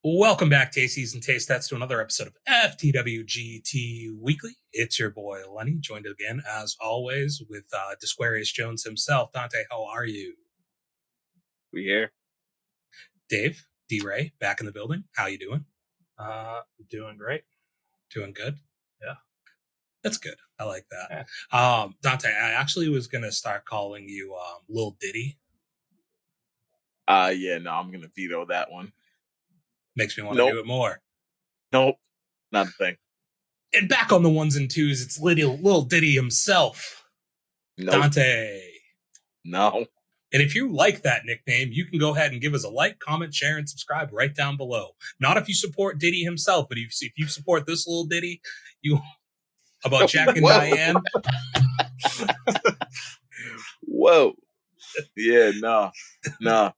Welcome back, Tasties and Taste Tests, to another episode of FTWGT Weekly. It's your boy Lenny, joined again, as always, with Disquarius Jones himself. Dante, how are you? We here. Dave, D-Ray, back in the building. How you doing? Doing great. Doing good? Yeah. That's good. I like that. Yeah. Dante, I actually was going to start calling you Lil Diddy. I'm going to veto that one. Makes me want to do it more. Nope. Not a thing. And back on the ones and twos, it's Lil Diddy himself. Nope. Dante. No. And if you like that nickname, you can go ahead and give us a like, comment, share, and subscribe right down below. Not if you support Diddy himself, but if you support this little Diddy, about Jack and Diane. Whoa. Yeah, nah.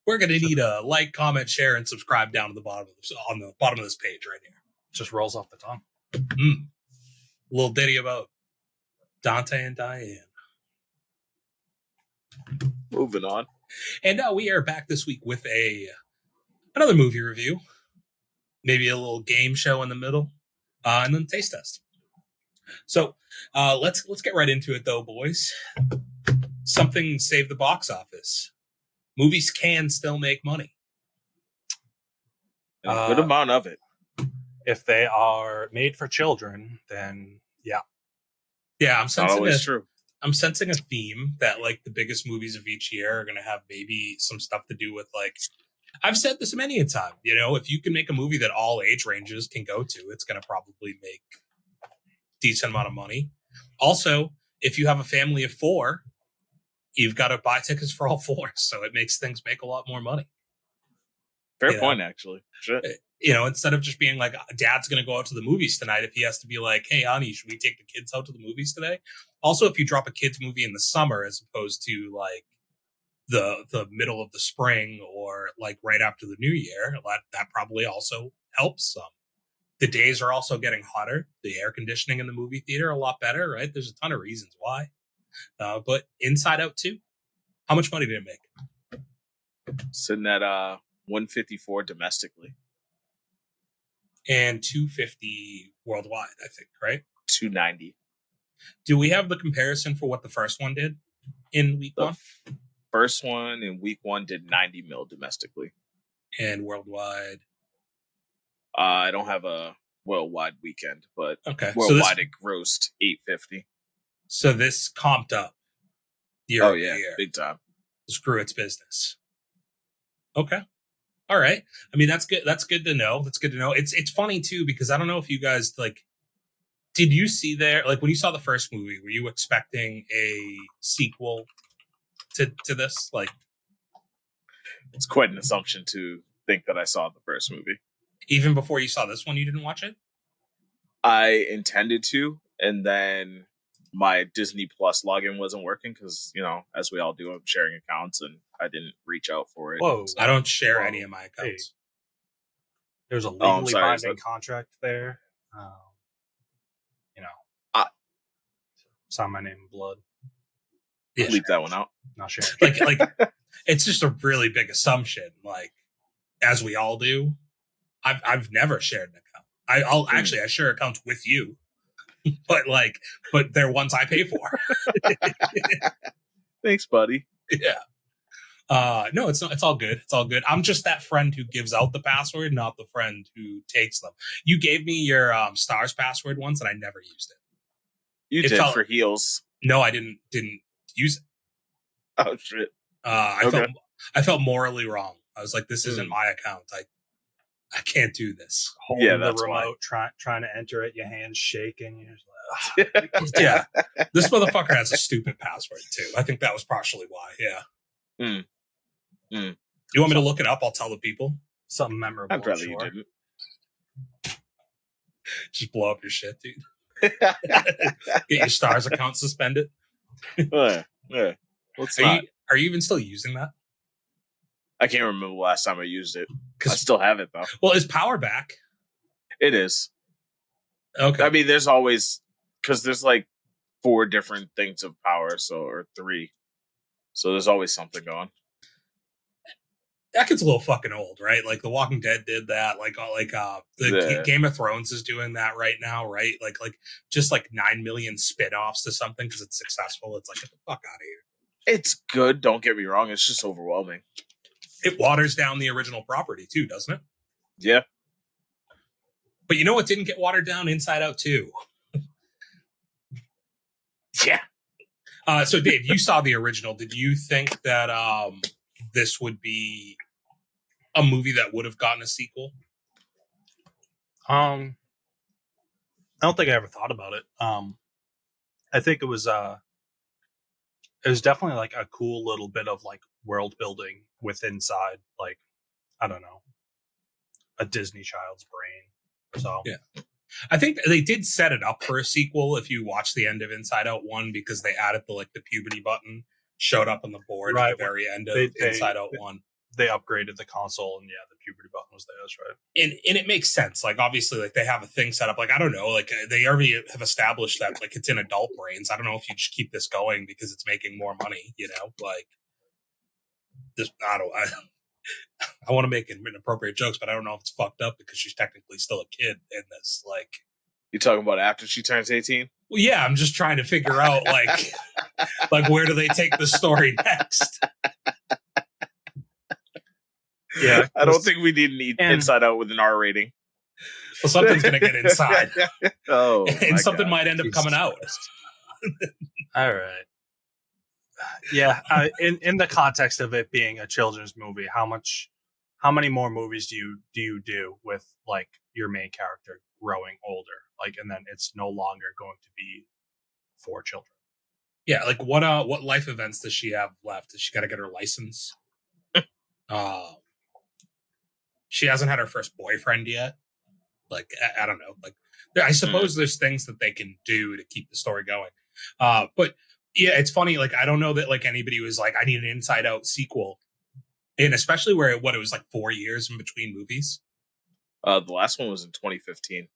We're gonna need a like, comment, share, and subscribe down to the bottom on the bottom of this page right here. Just rolls off the tongue. Little ditty about Dante and Diane. Moving on. And we are back this week with another movie review, maybe a little game show in the middle, and then taste test. So let's get right into it, though, boys. Something saved the box office. Movies can still make money. A good amount of it. If they are made for children, then yeah. Yeah, I'm sensing a theme that like the biggest movies of each year are going to have maybe some stuff to do with like, I've said this many a time, if you can make a movie that all age ranges can go to, it's going to probably make a decent amount of money. Also, if you have a family of 4, you've got to buy tickets for all 4. So it makes things make a lot more money. Fair point, actually. Shit. Instead of just being like, dad's going to go out to the movies tonight, if he has to be like, hey, honey, should we take the kids out to the movies today? Also, if you drop a kids movie in the summer as opposed to like the middle of the spring or like right after the new year, that probably also helps some. The days are also getting hotter. The air conditioning in the movie theater a lot better, right? There's a ton of reasons why. But Inside Out 2, how much money did it make? Sitting at 154 domestically. And 250 worldwide, I think, right? 290. Do we have the comparison for what the first one did in week one? First one in week 1 did 90 mil domestically. And worldwide? I don't have a worldwide weekend, but worldwide it grossed 850. So this comped up year over year. Big time. Screw its business. Okay. All right. I mean, that's good. That's good to know. It's funny too, because I don't know if you guys did you see when you saw the first movie, were you expecting a sequel to this? Like, it's quite an assumption to think that I saw the first movie. Even before you saw this one, you didn't watch it? I intended to, and then my Disney Plus login wasn't working because, as we all do, I'm sharing accounts and I didn't reach out for it. Whoa. I don't share any of my accounts. Hey. There's a legally binding contract there. Sign my name in blood. Yeah, leave that one out. Not sure. Like it's just a really big assumption. Like, as we all do, I've never shared an account. I share accounts with you. But they're ones I pay for. Thanks, buddy. Yeah. No, it's not. It's all good. It's all good. I'm just that friend who gives out the password, not the friend who takes them. You gave me your Stars password once, and I never used it. You did for heels. No, I didn't use it. Oh shit. I felt morally wrong. I was like, this isn't my account. I can't do this. Holding the remote, trying to enter it, your hands shaking. You're just like, yeah. This motherfucker has a stupid password too. I think that was partially why. Yeah. You want me to look it up? I'll tell the people. Something memorable. I'd rather you didn't. Just blow up your shit, dude. Get your Stars account suspended. Yeah. Are you even still using that? I can't remember the last time I used it. I still have it though. Well, is power back? It is. Okay. I mean, there's always, because there's like 4 different things of power, or 3. So there's always something going. that gets a little fucking old, right? Like The Walking Dead did that. Game of Thrones is doing that right now, right? Like just like 9 million spin-offs to something because it's successful. It's like, get the fuck out of here. It's good. Don't get me wrong. It's just overwhelming. It waters down the original property too, doesn't it? Yeah. But you know what didn't get watered down? Inside Out 2. Yeah. So Dave, you saw the original. Did you think that this would be a movie that would have gotten a sequel? I don't think I ever thought about it. I think it was definitely like a cool little bit of like world building with inside, like, I don't know, a Disney child's brain. So yeah, I think they did set it up for a sequel if you watch the end of Inside Out 1, because they added the puberty button showed up on the board at the very end of Inside Out 1. They upgraded the console, and the puberty button was there. That's right. And it makes sense. Like, obviously, like, they have a thing set up. Like, I don't know. Like, they already have established that, like, it's in adult brains. I don't know if you just keep this going because it's making more money, you know? Like, this, I want to make inappropriate jokes, but I don't know if it's fucked up because she's technically still a kid in this. Like, you talking about after she turns 18? Well, yeah, I'm just trying to figure out, like, like, where do they take the story next? Yeah, I don't think we need an Inside Out with an R rating. Well, something's going to get inside. Oh, and something might end up coming out. All right. Yeah, in the context of it being a children's movie, how many more movies do you do with like your main character growing older, like, and then it's no longer going to be for children? Yeah, like what life events does she have left? Does she got to get her license? She hasn't had her first boyfriend yet. Like, I don't know. Like, I suppose there's things that they can do to keep the story going. But yeah, it's funny. Like, I don't know that like anybody was like, I need an Inside Out sequel. And especially where it was like 4 years in between movies. The last one was in 2015.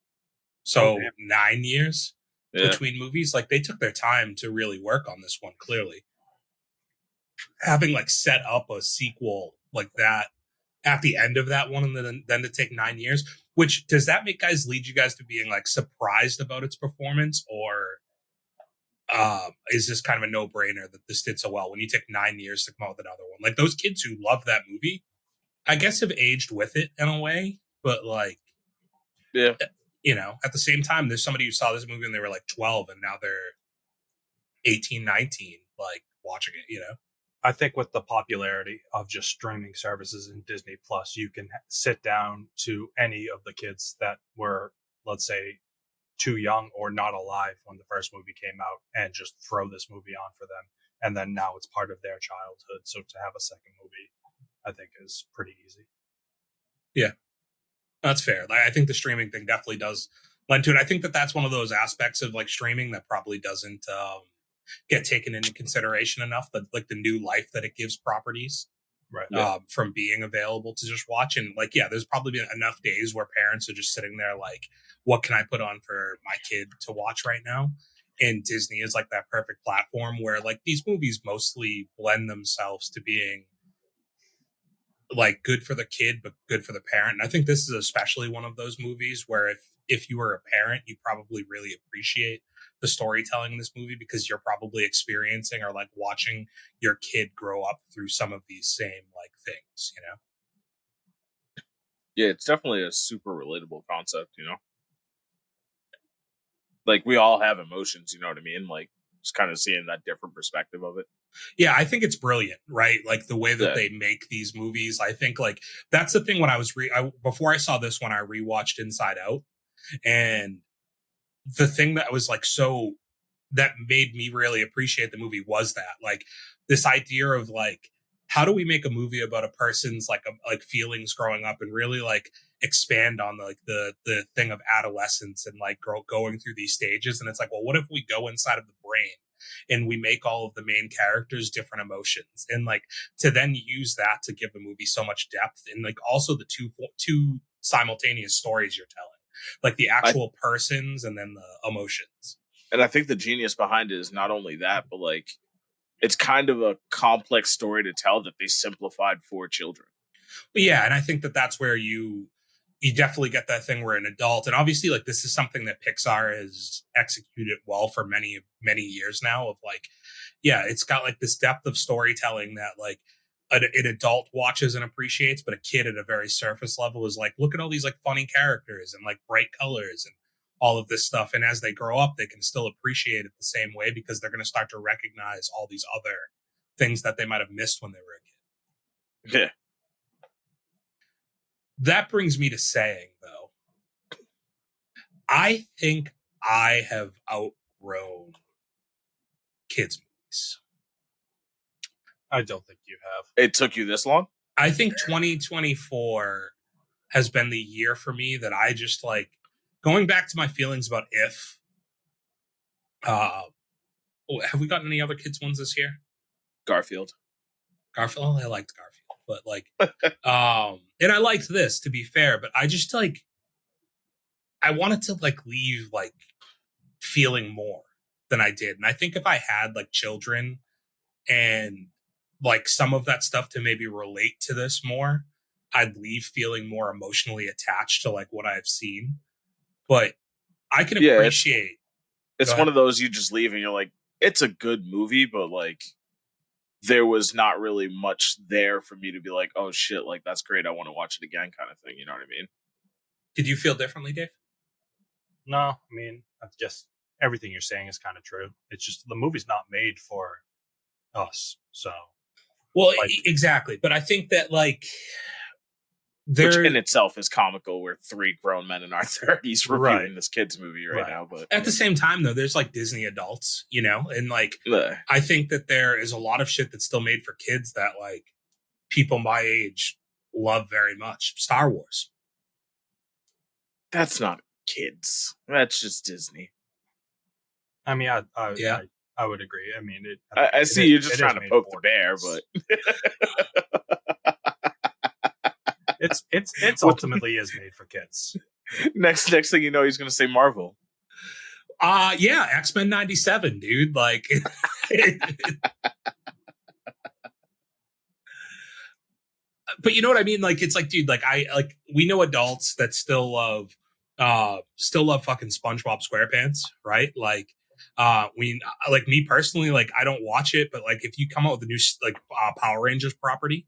So 9 years between movies. Like, they took their time to really work on this one, clearly. Having like set up a sequel like that at the end of that one, and then to take 9 years, which does that lead you guys to being like surprised about its performance, or is this kind of a no-brainer that this did so well when you take 9 years to come out with another one? Like, those kids who love that movie, I guess, have aged with it in a way, but like, yeah, you know, at the same time, there's somebody who saw this movie and they were like 12 and now they're 18, 19, like watching it, you know? I think with the popularity of just streaming services and Disney Plus, you can sit down to any of the kids that were, let's say, too young or not alive when the first movie came out and just throw this movie on for them. And then now it's part of their childhood. So to have a second movie, I think is pretty easy. Yeah, that's fair. Like, I think the streaming thing definitely does lend to it. I think that that's one of those aspects of like streaming that probably doesn't get taken into consideration enough, that like the new life that it gives properties, right? From being available to just watch. And like, yeah, there's probably been enough days where parents are just sitting there like, what can I put on for my kid to watch right now? And Disney is like that perfect platform where like these movies mostly blend themselves to being like good for the kid, but good for the parent. And I think this is especially one of those movies where if you were a parent, you probably really appreciate the storytelling in this movie, because you're probably experiencing or like watching your kid grow up through some of these same like things, you know? Yeah, it's definitely a super relatable concept, you know? Like, we all have emotions, you know what I mean? Like, just kind of seeing that different perspective of it. Yeah, I think it's brilliant, right? Like the way that they make these movies. I think like that's the thing. When I was before I saw this one, I rewatched Inside Out, and the thing that was like that made me really appreciate the movie was that like this idea of like, how do we make a movie about a person's like feelings growing up and really like expand on like the thing of adolescence and like going through these stages. And it's like, well, what if we go inside of the brain and we make all of the main characters different emotions, and like to then use that to give the movie so much depth, and like also the two simultaneous stories you're telling, like the actual persons and then the emotions. And I think the genius behind it is not only that, but like it's kind of a complex story to tell that they simplified for children. But yeah, and I think that that's where you definitely get that thing where an adult, and obviously like this is something that Pixar has executed well for many years now, of like, yeah, it's got like this depth of storytelling that like an adult watches and appreciates, but a kid at a very surface level is like, look at all these like funny characters and like bright colors and all of this stuff. And as they grow up, they can still appreciate it the same way because they're going to start to recognize all these other things that they might have missed when they were a kid. Yeah. That brings me to saying, though, I think I have outgrown kids' movies. I don't think you have. It took you this long? I think 2024 has been the year for me that I just like, going back to my feelings about If. Have we gotten any other kids ones this year? Garfield. Garfield. I liked Garfield, but like, and I liked this, to be fair. But I just like, I wanted to like leave like feeling more than I did, and I think if I had like children and like some of that stuff to maybe relate to this more, I'd leave feeling more emotionally attached to like what I've seen. But I can appreciate. It's one of those you just leave and you're like, it's a good movie, but like there was not really much there for me to be like, oh shit, like that's great, I want to watch it again, kind of thing. You know what I mean? Did you feel differently, Dave? No, I mean, I guess everything you're saying is kind of true. It's just the movie's not made for us, so. Well, like, exactly. But I think that like, which in itself is comical. We're three grown men in our 30s reviewing right. this kid's movie right now. But at the same time, though, there's like Disney adults, you know, and like I think that there is a lot of shit that's still made for kids that like people my age love very much. Star Wars. That's not kids. That's just Disney. I mean, I would agree. I mean, I see you're just trying to poke the bear, but it's ultimately is made for kids. Next thing you know, he's going to say Marvel. Yeah, X-Men 97, dude. Like, but you know what I mean? Like, it's like, dude, like we know adults that still love fucking SpongeBob SquarePants, right? Like, like me personally, like I don't watch it, but like if you come out with a new like Power Rangers property,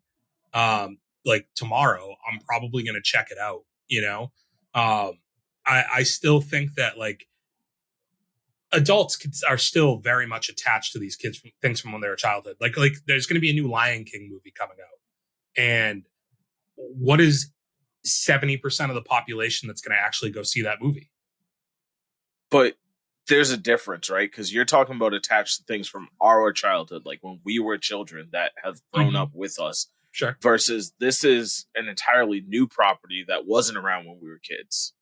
like tomorrow, I'm probably gonna check it out. You know, I still think that like adults are still very much attached to these kids things from when they were childhood. Like there's gonna be a new Lion King movie coming out, and what is 70% of the population that's gonna actually go see that movie? But there's a difference, right? Because you're talking about attached things from our childhood, like when we were children that have grown up with us. Sure. Versus this is an entirely new property that wasn't around when we were kids.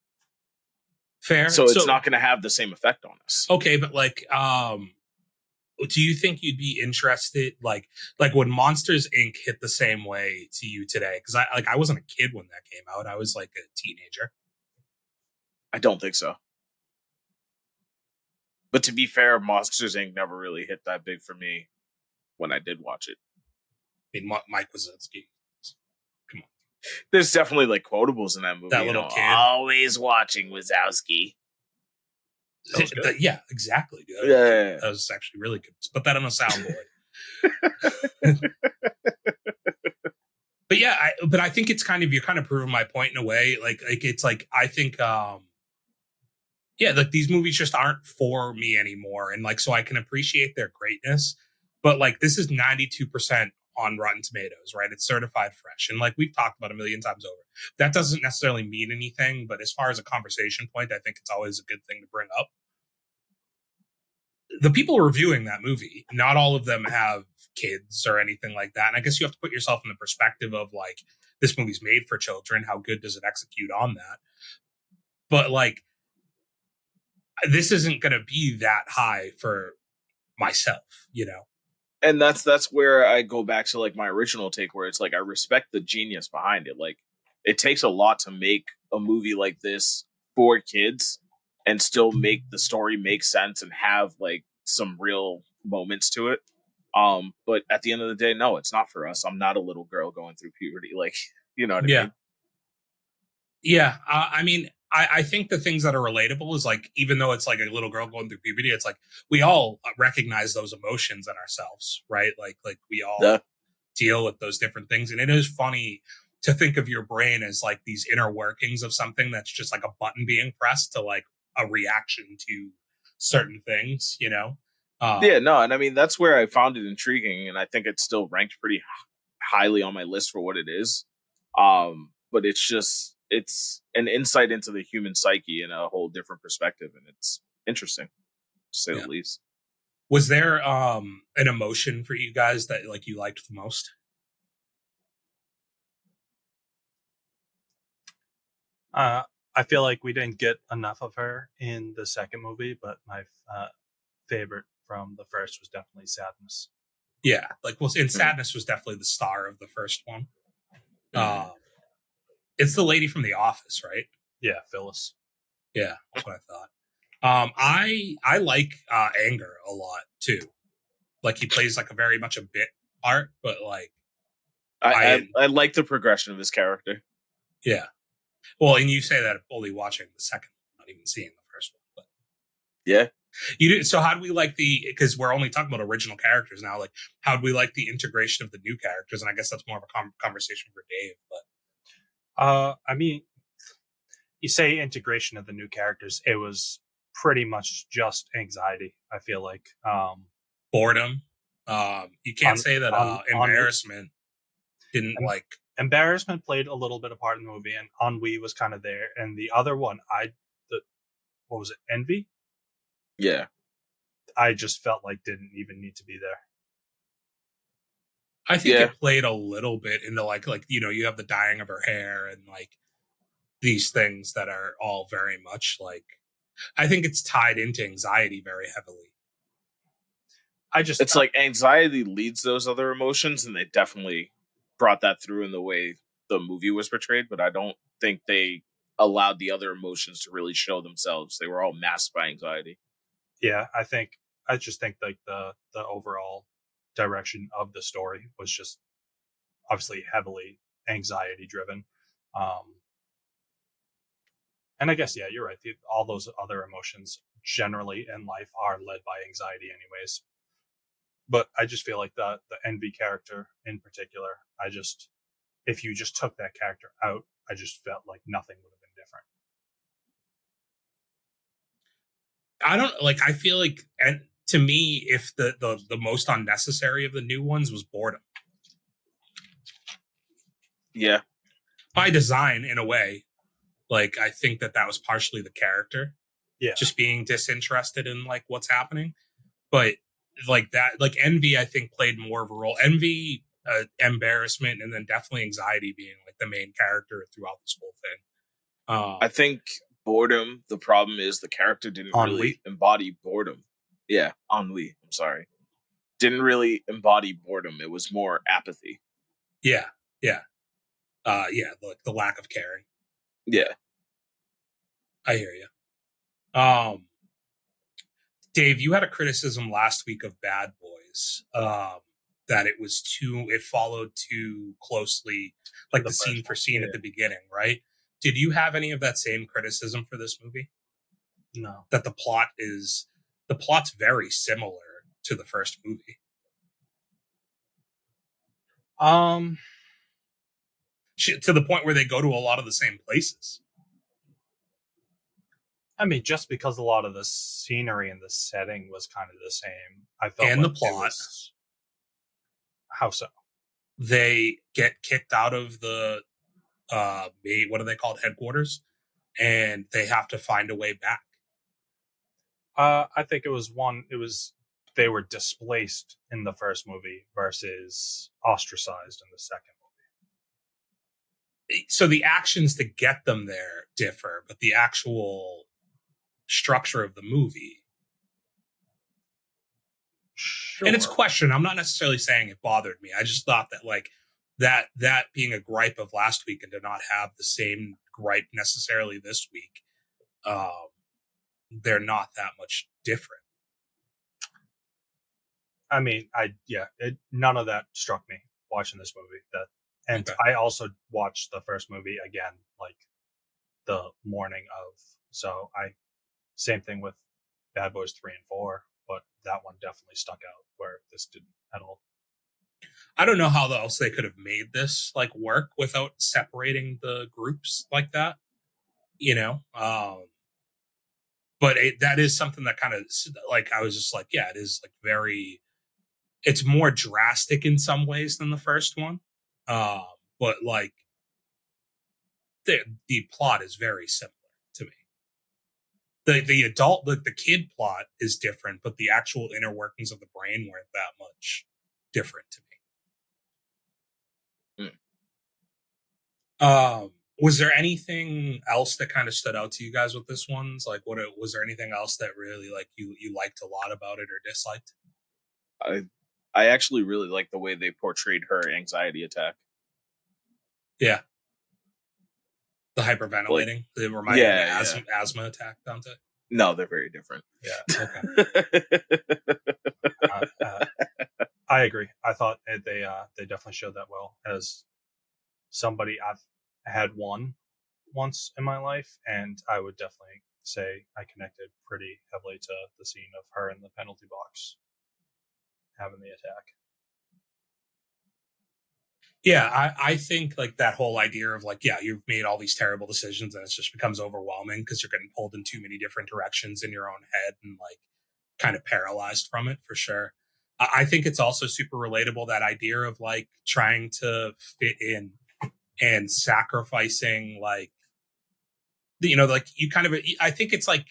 Fair. So it's not going to have the same effect on us. Okay, but like, do you think you'd be interested, like when Monsters Inc. hit the same way to you today? Because I wasn't a kid when that came out. I was like a teenager. I don't think so. But to be fair, Monsters Inc. never really hit that big for me when I did watch it. I mean, Mike Wazowski. Come on. There's definitely like quotables in that movie. That little kid. Always watching Wazowski. Yeah, exactly. Dude. Yeah. That was actually really good. Let's put that on a soundboard. But yeah, I think it's you're kind of proving my point in a way. Like it's like, I think, yeah, like these movies just aren't for me anymore. And like, so I can appreciate their greatness, but like this is 92% on Rotten Tomatoes, right? It's certified fresh. And like we've talked about a million times over, that doesn't necessarily mean anything, but as far as a conversation point, I think it's always a good thing to bring up. The people reviewing that movie, not all of them have kids or anything like that. And I guess you have to put yourself in the perspective of like, this movie's made for children. How good does it execute on that? But like, this isn't going to be that high for myself, you know? And that's where I go back to like my original take, where it's like I respect the genius behind it. Like it takes a lot to make a movie like this for kids and still make the story make sense and have like some real moments to it. But at the end of the day, no, it's not for us. I'm not a little girl going through puberty. Like You know what I Yeah. mean? Yeah. I mean, I think the things that are relatable is like, even though it's like a little girl going through puberty, it's like we all recognize those emotions in ourselves, right? Like we all The deal with those different things. And it is funny to think of your brain as like these inner workings of something that's just like a button being pressed to like a reaction to certain things, you know? Yeah, no, and I mean that's where I found it intriguing, and I think it's still ranked pretty highly on my list for what it is. But it's an insight into the human psyche in a whole different perspective, and it's interesting to say the Yeah. least. Was there an emotion for you guys that like you liked the most? I feel like we didn't get enough of her in the second movie, but my favorite from the first was definitely Sadness. Yeah, like well, and Sadness was definitely the star of the first one. Mhm. It's the lady from The Office, right? Yeah, Phyllis. Yeah, that's what I thought. I like Anger a lot too. Like he plays like a very much a bit part, but like I like the progression of his character. yeah. Well, and you say that only watching the second, not even seeing the first one. But Yeah, you did. So how do we like because we're only talking about original characters now? Like how do we like the integration of the new characters? And I guess that's more of a conversation for Dave. But I mean, you say integration of the new characters. It was pretty much just anxiety. I feel like boredom. You can't say that on embarrassment didn't like. Embarrassment played a little bit of part in the movie, and ennui was kind of there. And the other one, what was it, Envy? yeah, I just felt like didn't even need to be there. I think yeah. it played a little bit into like you know, you have the dyeing of her hair and like these things that are all very much like I think it's tied into anxiety very heavily. It's like anxiety leads those other emotions, and they definitely brought that through in the way the movie was portrayed. But I don't think they allowed the other emotions to really show themselves. They were all masked by anxiety. Yeah, I just think like the overall direction of the story was just obviously heavily anxiety driven. Um, and I guess yeah, you're right. All those other emotions generally in life are led by anxiety, anyways. But I just feel like the envy character in particular, if you just took that character out, I just felt like nothing would have been different. I don't like I feel like and to me if the most unnecessary of the new ones was boredom. Yeah, By design in a way. Like I think that was partially the character Yeah, just being disinterested in like what's happening. But like that, like envy, I think played more of a role. Envy, embarrassment, and then definitely anxiety being like the main character throughout this whole thing. I think boredom. The problem is the character didn't really ennui. embody boredom. Yeah, ennui. I'm sorry, didn't really embody boredom. It was more apathy. Yeah, yeah, yeah. The lack of caring. Yeah, I hear you. Dave, you had a criticism last week of Bad Boys. That it followed too closely, like The the scene first for one. scene Yeah. at the beginning, right? Did you have any of that same criticism for this movie? No. That the plot's very similar to the first movie. Um, To the point where they go to a lot of the same places. I mean, just because a lot of the scenery and the setting was kind of the same, I felt And like the plot. How so? They get kicked out of the what are they called, headquarters, and they have to find a way back. I think it was they were displaced in the first movie versus ostracized in the second So the actions to get them there differ, but the actual structure of the movie. Sure. And it's question. I'm not necessarily saying it bothered me. I just thought that like that being a gripe of last week and to not have the same gripe necessarily this week, um, they're not that much different. I mean, none of that struck me watching this movie. That And Okay. I also watched the first movie again, like the morning of. So same thing with Bad Boys 3 and 4, but that one definitely stuck out where this didn't at all. I don't know how else they could have made this like work without separating the groups like that, you know. But that is something that kind of like I was just like, yeah, it is like very. It's more drastic in some ways than the first one, uh, but like the plot is very similar to me. The adult the kid plot is different, but the actual inner workings of the brain weren't that much different to Mm. me. Was there anything else that kind of stood out to you guys with this one's like was there anything else that really like you liked a lot about it or disliked? I I actually really like the way they portrayed her anxiety attack. Yeah, the Like, hyperventilating, it reminded you of yeah, yeah. the asthma attack, Dante. No, they're very different. Yeah. Okay. uh, uh, I agree. I thought they definitely showed that well. As somebody, I've had one once in my life, and I would definitely say I connected pretty heavily to the scene of her in the penalty box having the attack. Yeah, I think like that whole idea of like, yeah, you've made all these terrible decisions and it just becomes overwhelming because you're getting pulled in too many different directions in your own head and like kind of paralyzed from it for sure. I think it's also super relatable, that idea of like trying to fit in and sacrificing like, you know, like you kind of, I think it's like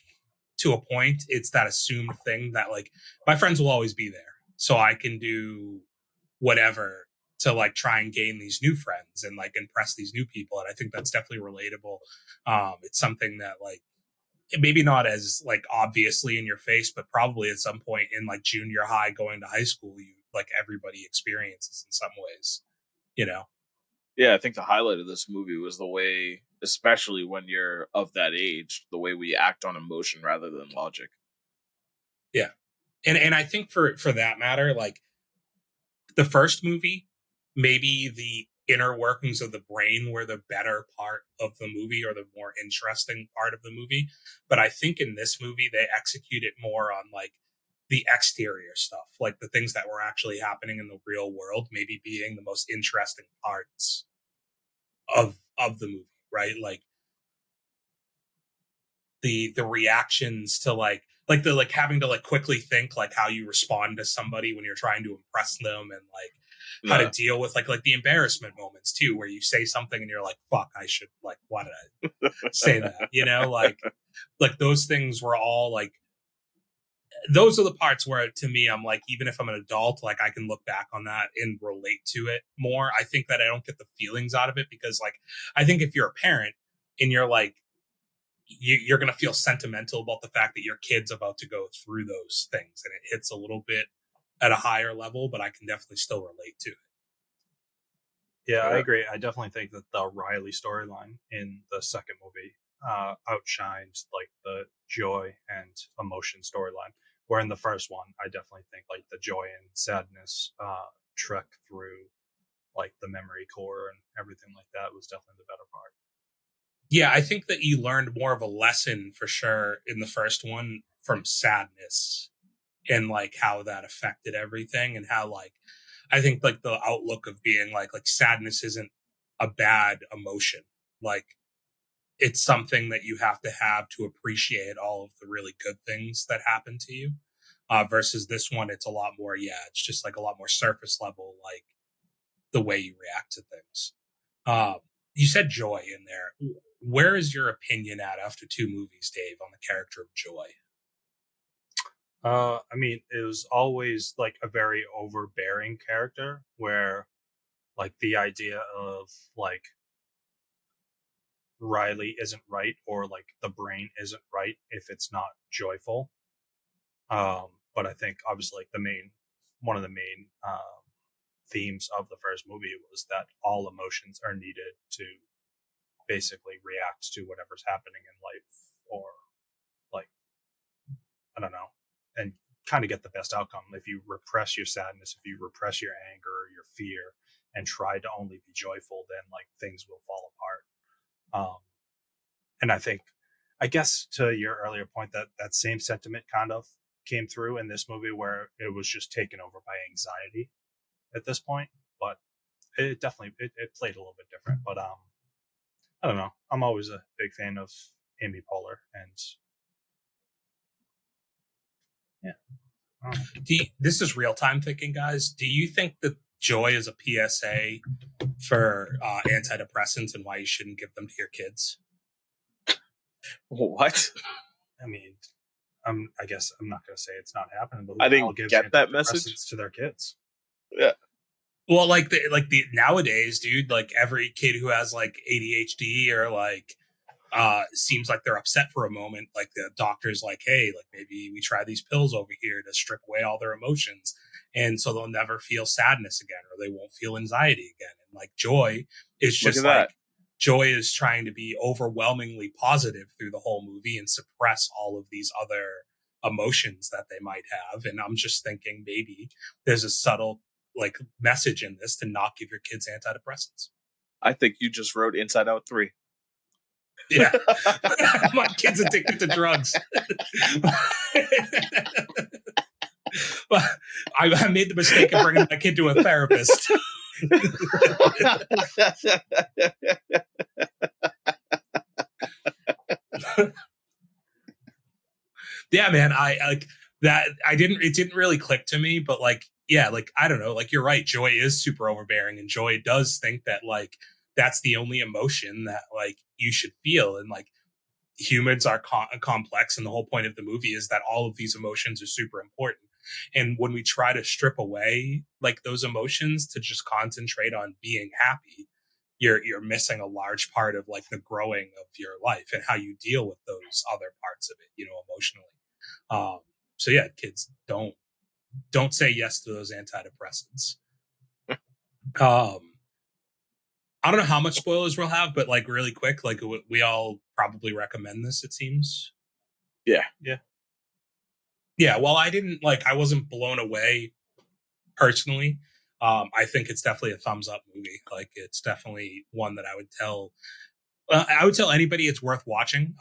to a point, it's that assumed thing that like my friends will always be there. So I can do whatever to like try and gain these new friends and like impress these new people. And I think that's definitely relatable. It's something that like maybe not as like obviously in your face, but probably at some point in like junior high going to high school, you like everybody experiences in some ways, you know? Yeah, I think the highlight of this movie was the way, especially when you're of that age, the way we act on emotion rather than logic. Yeah. And I think for that matter, like the first movie, maybe the inner workings of the brain were the better part of the movie or the more interesting part of the movie. But I think in this movie, they execute it more on like the exterior stuff, like the things that were actually happening in the real world, maybe being the most interesting parts of the movie, right? Like the reactions to like the like having to like quickly think like how you respond to somebody when you're trying to impress them, and like how to Nah. deal with like the embarrassment moments too, where you say something and you're like, fuck, I should like, why did I say that, you know, like those things were all like, those are the parts where to me I'm like, even if I'm an adult, like I can look back on that and relate to it more. I think that I don't get the feelings out of it because like I think if you're a parent and you're like, you're going to feel sentimental about the fact that your kid's about to go through those things, and it hits a little bit at a higher level, but I can definitely still relate to it. Yeah, I Yeah. agree. I definitely think that the Riley storyline in the second movie outshined like the joy and emotion storyline. Where in the first one, I definitely think like the joy and sadness trek through like the memory core and everything like that was definitely the better part. Yeah, I think that you learned more of a lesson for sure in the first one from sadness and like how that affected everything, and how like I think like the outlook of being like sadness isn't a bad emotion. Like it's something that you have to appreciate all of the really good things that happen to you. Versus this one, it's a lot more, yeah, it's just like a lot more surface level, like the way you react to things. Um, you said Joy in there. Where is your opinion at after two movies, Dave, on the character of Joy? I mean, it was always like a very overbearing character where like the idea of like Riley isn't right or like the brain isn't right if it's not joyful. But I think obviously like the main one of the main themes of the first movie was that all emotions are needed to basically react to whatever's happening in life, or like I don't know, and kind of get the best outcome. If you repress your sadness, if you repress your anger or your fear, and try to only be joyful, then like things will fall apart. And I guess to your earlier point, that same sentiment kind of came through in this movie, where it was just taken over by anxiety at this point. But it definitely it played a little bit different. But I don't know. I'm always a big fan of Amy Poehler, and yeah. This is real time thinking, guys. Do you think that Joy is a PSA for antidepressants and why you shouldn't give them to your kids? What? I mean, I guess I'm not going to say it's not happening, but I didn't get that message to their kids. Yeah. Well, like the nowadays, dude, like every kid who has like ADHD or like seems like they're upset for a moment, like the doctor's like, hey, like maybe we try these pills over here to strip away all their emotions, and so they'll never feel sadness again, or they won't feel anxiety again. And like Joy is just like, Joy is trying to be overwhelmingly positive through the whole movie and suppress all of these other emotions that they might have. And I'm just thinking maybe there's a subtle like message in this to not give your kids antidepressants. I think you just wrote Inside Out 3. Yeah. My kid's addicted to drugs. But I made the mistake of bringing my kid to a therapist. Yeah, man, I like that. It didn't really click to me, but like, yeah, like, I don't know, like, you're right. Joy is super overbearing, and Joy does think that like that's the only emotion that like you should feel. And like humans are complex, and the whole point of the movie is that all of these emotions are super important. And when we try to strip away like those emotions to just concentrate on being happy, you're missing a large part of like the growing of your life and how you deal with those other parts of it, you know, emotionally. So yeah, kids, don't say yes to those antidepressants. I don't know how much spoilers we'll have, but like really quick, like we all probably recommend this, it seems. Yeah. Well, I wasn't blown away personally. I think it's definitely a thumbs up movie. Like it's definitely one that I would tell anybody it's worth watching.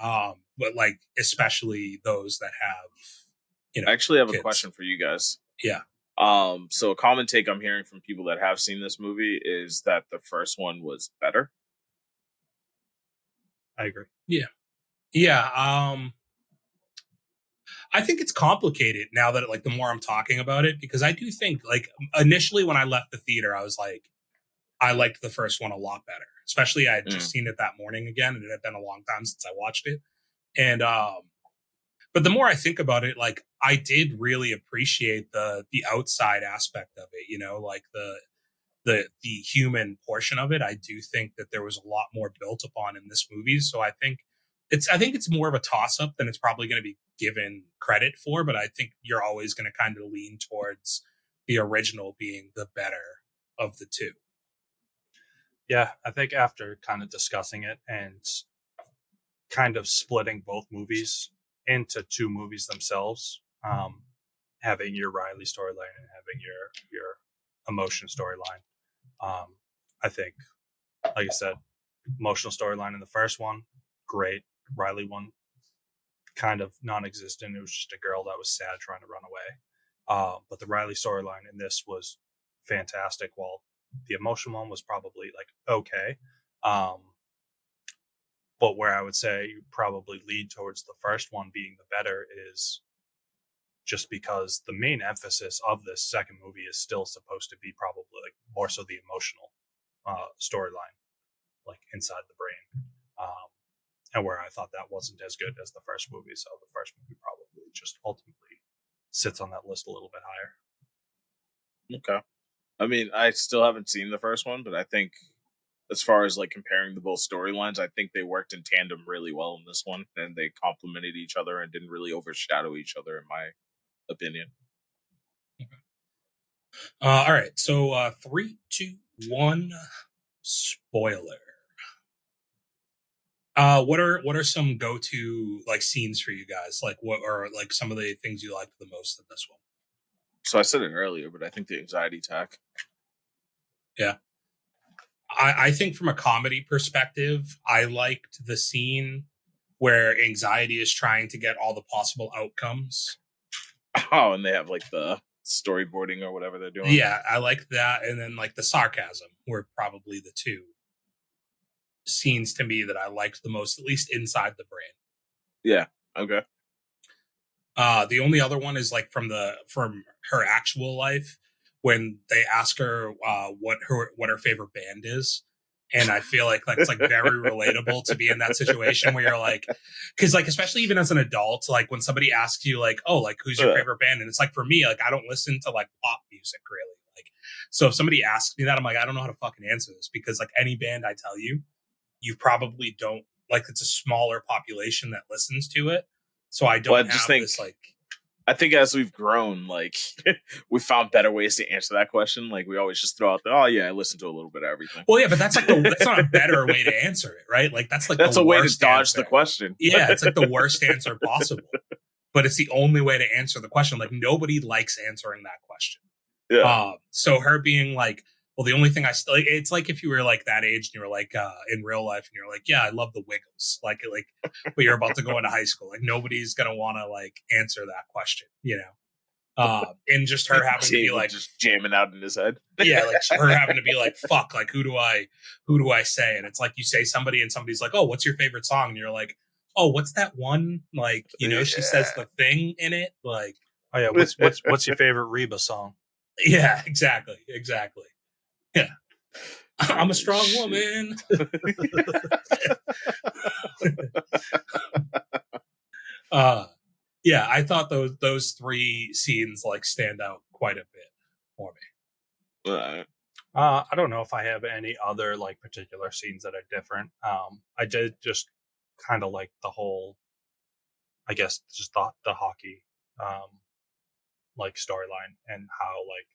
But like, especially those that have, you know, I actually have kids. A question for you guys. Yeah. So a common take I'm hearing from people that have seen this movie is that the first one was better. I agree. Yeah. I think it's complicated now that like the more I'm talking about it, because I do think like initially when I left the theater, I was like, I liked the first one a lot better, especially I had just seen it that morning again. And it had been a long time since I watched it. And, but the more I think about it, like I did really appreciate the outside aspect of it, you know, like the human portion of it. I do think that there was a lot more built upon in this movie. So I think it's more of a toss up than it's probably going to be given credit for. But I think you're always going to kind of lean towards the original being the better of the two. Yeah, I think after kind of discussing it and kind of splitting both movies into two movies themselves, having your Riley storyline and having your emotion storyline, I think, like I said, emotional storyline in the first one, great. Riley one, kind of non-existent. It was just a girl that was sad trying to run away. But the Riley storyline in this was fantastic, while the emotional one was probably like okay. But where I would say you probably lead towards the first one being the better is just because the main emphasis of this second movie is still supposed to be probably like more so the emotional storyline, like inside the brain. And where I thought that wasn't as good as the first movie. So the first movie probably just ultimately sits on that list a little bit higher. Okay. I mean, I still haven't seen the first one, but I think as far as like comparing the both storylines, I think they worked in tandem really well in this one, and they complemented each other and didn't really overshadow each other, in my opinion. All right. So 3, 2, 1, spoiler. What are some go-to like scenes for you guys? Like what are like some of the things you liked the most in this one? So I said it earlier, but I think the anxiety attack. Yeah. I think from a comedy perspective, I liked the scene where anxiety is trying to get all the possible outcomes. Oh, and they have like the storyboarding or whatever they're doing. Yeah, I like that. And then like the sarcasm were probably the two scenes to me that I liked the most, at least inside the brain. Yeah. Okay. The only other one is like from her actual life when they ask her what her favorite band is. And I feel like that's like very relatable to be in that situation where you're like, because like especially even as an adult, like when somebody asks you like, oh, like who's your favorite band, and it's like for me, like I don't listen to like pop music really, like so if somebody asks me that, I'm like I don't know how to fucking answer this because like any band I tell you, you probably don't like. It's a smaller population that listens to it, so I don't have this like. I think as we've grown, like we found better ways to answer that question. Like we always just throw out the, oh yeah, I listen to a little bit of everything. Well, yeah, but that's like that's not a better way to answer it, right? Like that's like that's the a way worst to dodge answer. the question. Yeah, it's like the worst answer possible, but it's the only way to answer the question. Like nobody likes answering that question. Yeah. So her being like, well, the only thing I still like, it's like if you were like that age and you were like in real life and you're like, yeah, I love the Wiggles, like, but you're about to go into high school. Like nobody's gonna want to like answer that question, you know. And just her having to be like just jamming out in his head. Yeah, like her having to be like, fuck, like who do I say? And it's like you say somebody and somebody's like, oh, what's your favorite song? And you're like, oh, what's that one? Like, you know, she says the thing in it. Like, oh yeah, what's your favorite Reba song? Yeah, exactly. Yeah. I'm a strong woman. Yeah, I thought those three scenes like stand out quite a bit for me. I don't know if I have any other like particular scenes that are different. I did just kind of like the whole, I guess, just the hockey, like storyline and how like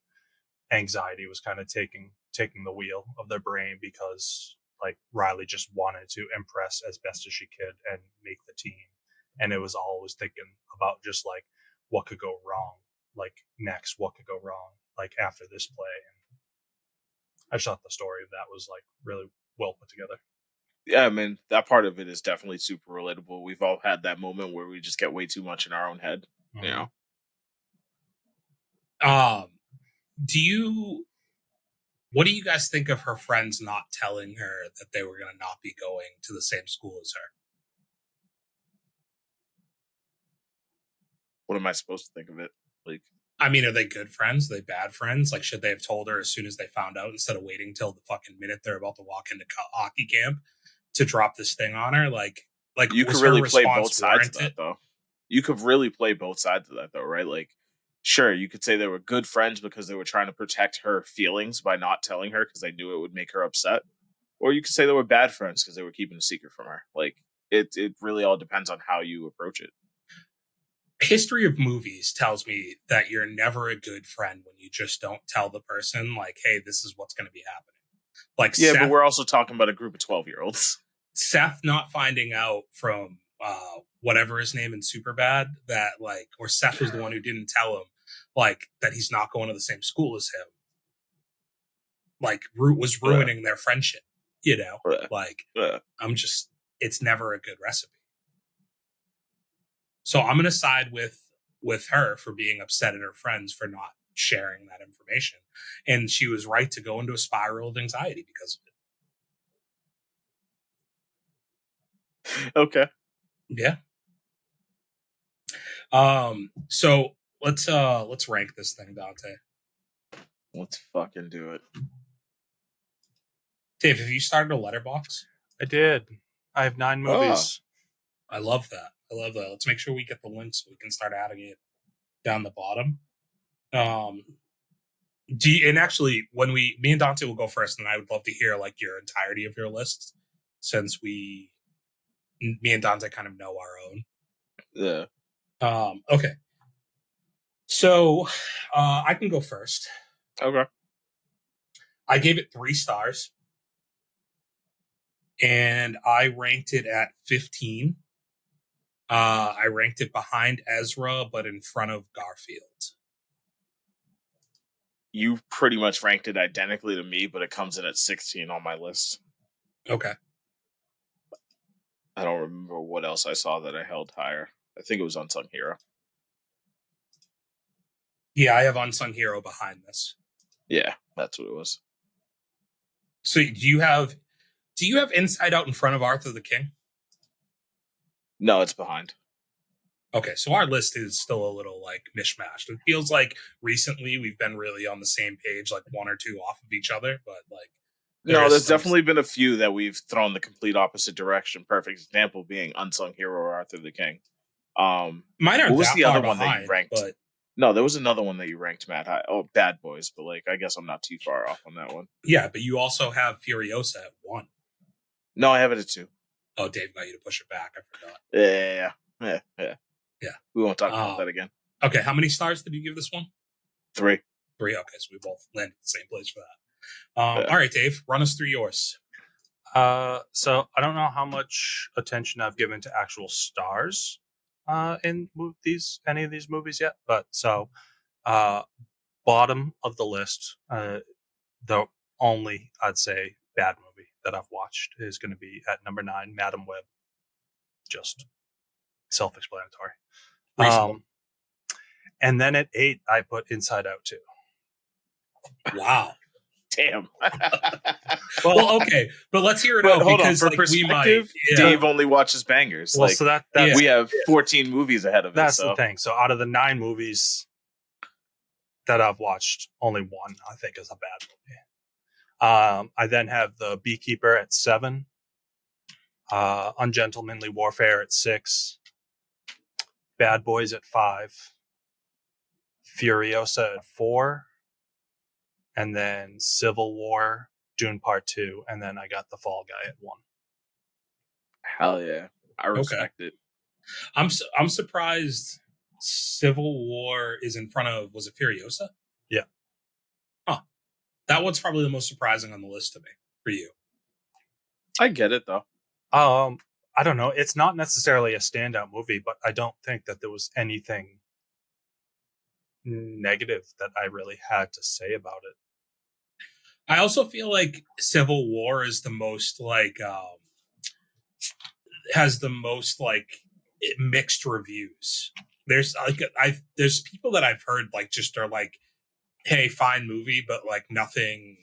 anxiety was kind of taking the wheel of their brain because like Riley just wanted to impress as best as she could and make the team, and it was always thinking about just like what could go wrong, like next, what could go wrong, like after this play. And I just thought the story of that was like really well put together. Yeah, I mean that part of it is definitely super relatable. We've all had that moment where we just get way too much in our own head, Mm-hmm. you know. What do you guys think of her friends not telling her that they were going to not be going to the same school as her? What am I supposed to think of it? Like, I mean, are they good friends? Are they bad friends? Like, should they have told her as soon as they found out instead of waiting till the fucking minute they're about to walk into hockey camp to drop this thing on her? Like you could really play both sides of that, though. You could really play both sides of that, though, right? Like, sure, you could say they were good friends because they were trying to protect her feelings by not telling her because they knew it would make her upset. Or you could say they were bad friends because they were keeping a secret from her. Like, it really all depends on how you approach it. History of movies tells me that you're never a good friend when you just don't tell the person, like, hey, this is what's going to be happening. Like, yeah, Seth, but we're also talking about a group of 12-year-olds. Seth not finding out from whatever his name in Superbad that like, or Seth was the one who didn't tell him like that he's not going to the same school as him. Like, was ruining their friendship, you know? Like, it's never a good recipe. So I'm going to side with her for being upset at her friends for not sharing that information. And she was right to go into a spiral of anxiety because of it. Okay. Yeah. So let's rank this thing, Dante. Let's fucking do it. Dave, have you started a Letterboxd? I did. I have 9 movies. I love that. Let's make sure we get the link so we can start adding it down the bottom. And actually, when me and Dante will go first, and I would love to hear like your entirety of your list, since me and Dante kind of know our own. Yeah. Okay. So, I can go first. Okay. I gave it 3 stars, and I ranked it at 15. I ranked it behind Ezra, but in front of Garfield. you pretty much ranked it identically to me, but it comes in at 16 on my list. Okay. I don't remember what else I saw that I held higher. I think it was Unsung Hero. Yeah, I have Unsung Hero behind this. Yeah, that's what it was. So do you have Inside Out in front of Arthur the King? No, it's behind. Okay, so our list is still a little like mishmashed. It feels like recently we've been really on the same page, like one or two off of each other, but like there's definitely been a few that we've thrown the complete opposite direction. Perfect example being Unsung Hero or Arthur the King. Mine aren't what was that the far other one behind, that you ranked? But no, there was another one that you ranked Matt high. Oh, Bad Boys, but like I guess I'm not too far off on that one. Yeah, but you also have Furiosa at 1. No, I have it at 2. Oh, Dave got you to push it back. I forgot. Yeah. We won't talk about that again. Okay, how many stars did you give this one? 3. 3. Okay, so we both landed the same place for that. All right, Dave, run us through yours. So I don't know how much attention I've given to actual stars in any of these movies yet, but so bottom of the list, the only I'd say bad movie that I've watched is going to be at number 9, Madam Web. Just self-explanatory. And then at 8, I put Inside Out 2. Wow. Damn. Well, okay, but let's hear it out because for like, perspective, Dave only watches bangers. Well, like, so that we have 14 movies ahead of us. That's the thing. So out of the 9 movies that I've watched, only one I think is a bad movie. I then have The Beekeeper at 7, Ungentlemanly Warfare at 6, Bad Boys at 5, Furiosa at 4, and then Civil War, Dune Part 2, and then I got The Fall Guy at 1. Hell yeah. I respect it. I'm surprised Civil War is in front of, was it Furiosa? Yeah. Huh. That one's probably the most surprising on the list to me for you. I get it though. I don't know. It's not necessarily a standout movie, but I don't think that there was anything negative that I really had to say about it. I also feel like Civil War is the most like has the most like mixed reviews. There's like there's people that I've heard like just are like, hey, fine movie, but like nothing,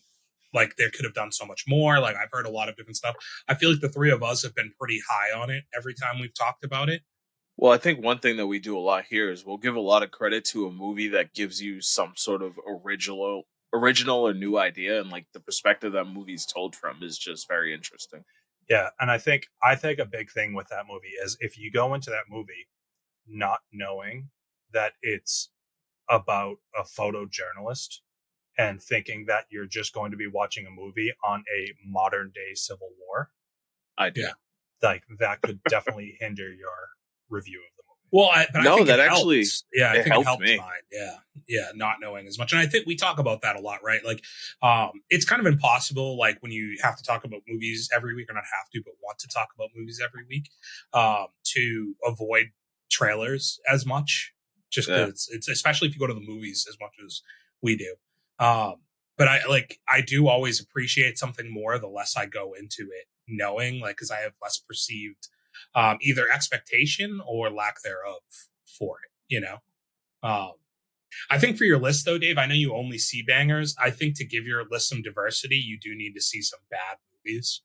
like they could have done so much more. Like I've heard a lot of different stuff. I feel like the three of us have been pretty high on it every time we've talked about it. Well, I think one thing that we do a lot here is we'll give a lot of credit to a movie that gives you some sort of original or new idea, and like the perspective that movie's told from is just very interesting. Yeah, and I think a big thing with that movie is if you go into that movie not knowing that it's about a photojournalist and thinking that you're just going to be watching a movie on a modern day Civil War, idea, like that could definitely hinder your review of the movie. Well, I think that it actually, helps. Yeah, I think it helped me. mine. Yeah, not knowing as much, and I think we talk about that a lot, right? Like, it's kind of impossible, like when you have to talk about movies every week, or not have to, but want to talk about movies every week, to avoid trailers as much, just because it's especially if you go to the movies as much as we do. But I do always appreciate something more the less I go into it, knowing, like, because I have less perceived either expectation or lack thereof for it, you know? I think for your list though, Dave, I know you only see bangers. I think to give your list some diversity, you do need to see some bad movies.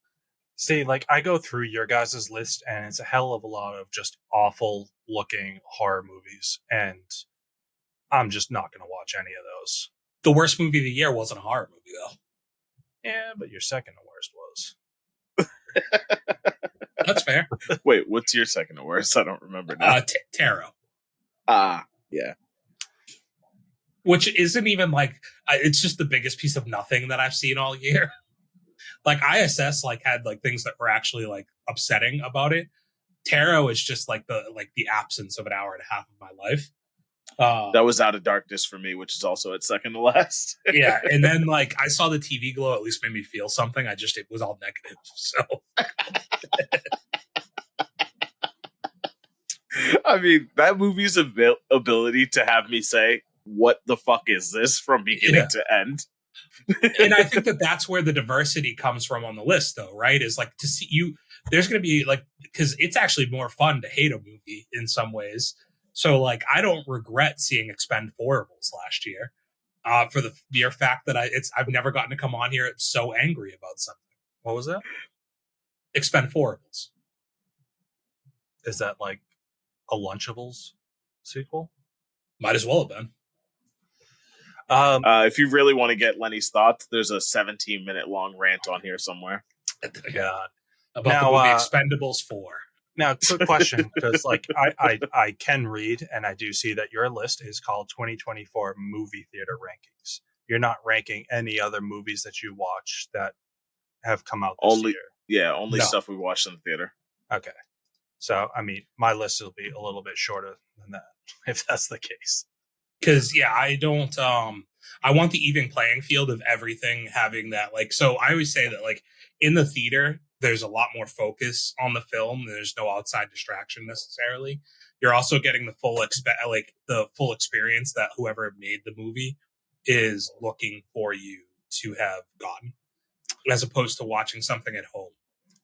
See, like I go through your guys' list and it's a hell of a lot of just awful looking horror movies. And I'm just not going to watch any of those. The worst movie of the year wasn't a horror movie though. Yeah, but your second to worst was. That's fair. Wait, what's your second to worst? I don't remember now. Tarot. Yeah. Which isn't even like, it's just the biggest piece of nothing that I've seen all year. Like ISS like had like things that were actually like upsetting about it. Tarot is just like the absence of an hour and a half of my life. That was Out of Darkness for me, which is also at second to last. Yeah, and then like I saw the TV Glow, at least made me feel something. It was all negative. So I mean, that movie's ability to have me say, what the fuck is this from beginning to end? And I think that that's where the diversity comes from on the list, though, right? Is like to see you. There's going to be like, because it's actually more fun to hate a movie in some ways. So like, I don't regret seeing Expendables last year, for the mere fact that I've never gotten to come on here so angry about something. What was that? Expendables. Is that like a Lunchables sequel? Might as well have been. If you really want to get Lenny's thoughts, there's a 17-minute long rant on here somewhere. God. About now, the movie Expendables 4. Now, quick question, because like I can read, and I do see that your list is called 2024 movie theater rankings. You're not ranking any other movies that you watch that have come out this year. Yeah, only stuff we watched in the theater. Okay. So, I mean, my list will be a little bit shorter than that, if that's the case. Because, yeah, I don't, I want the even playing field of everything having that, like, so I always say that, like, in the theater, there's a lot more focus on the film. There's no outside distraction necessarily. You're also getting the full experience that whoever made the movie is looking for you to have gotten, as opposed to watching something at home.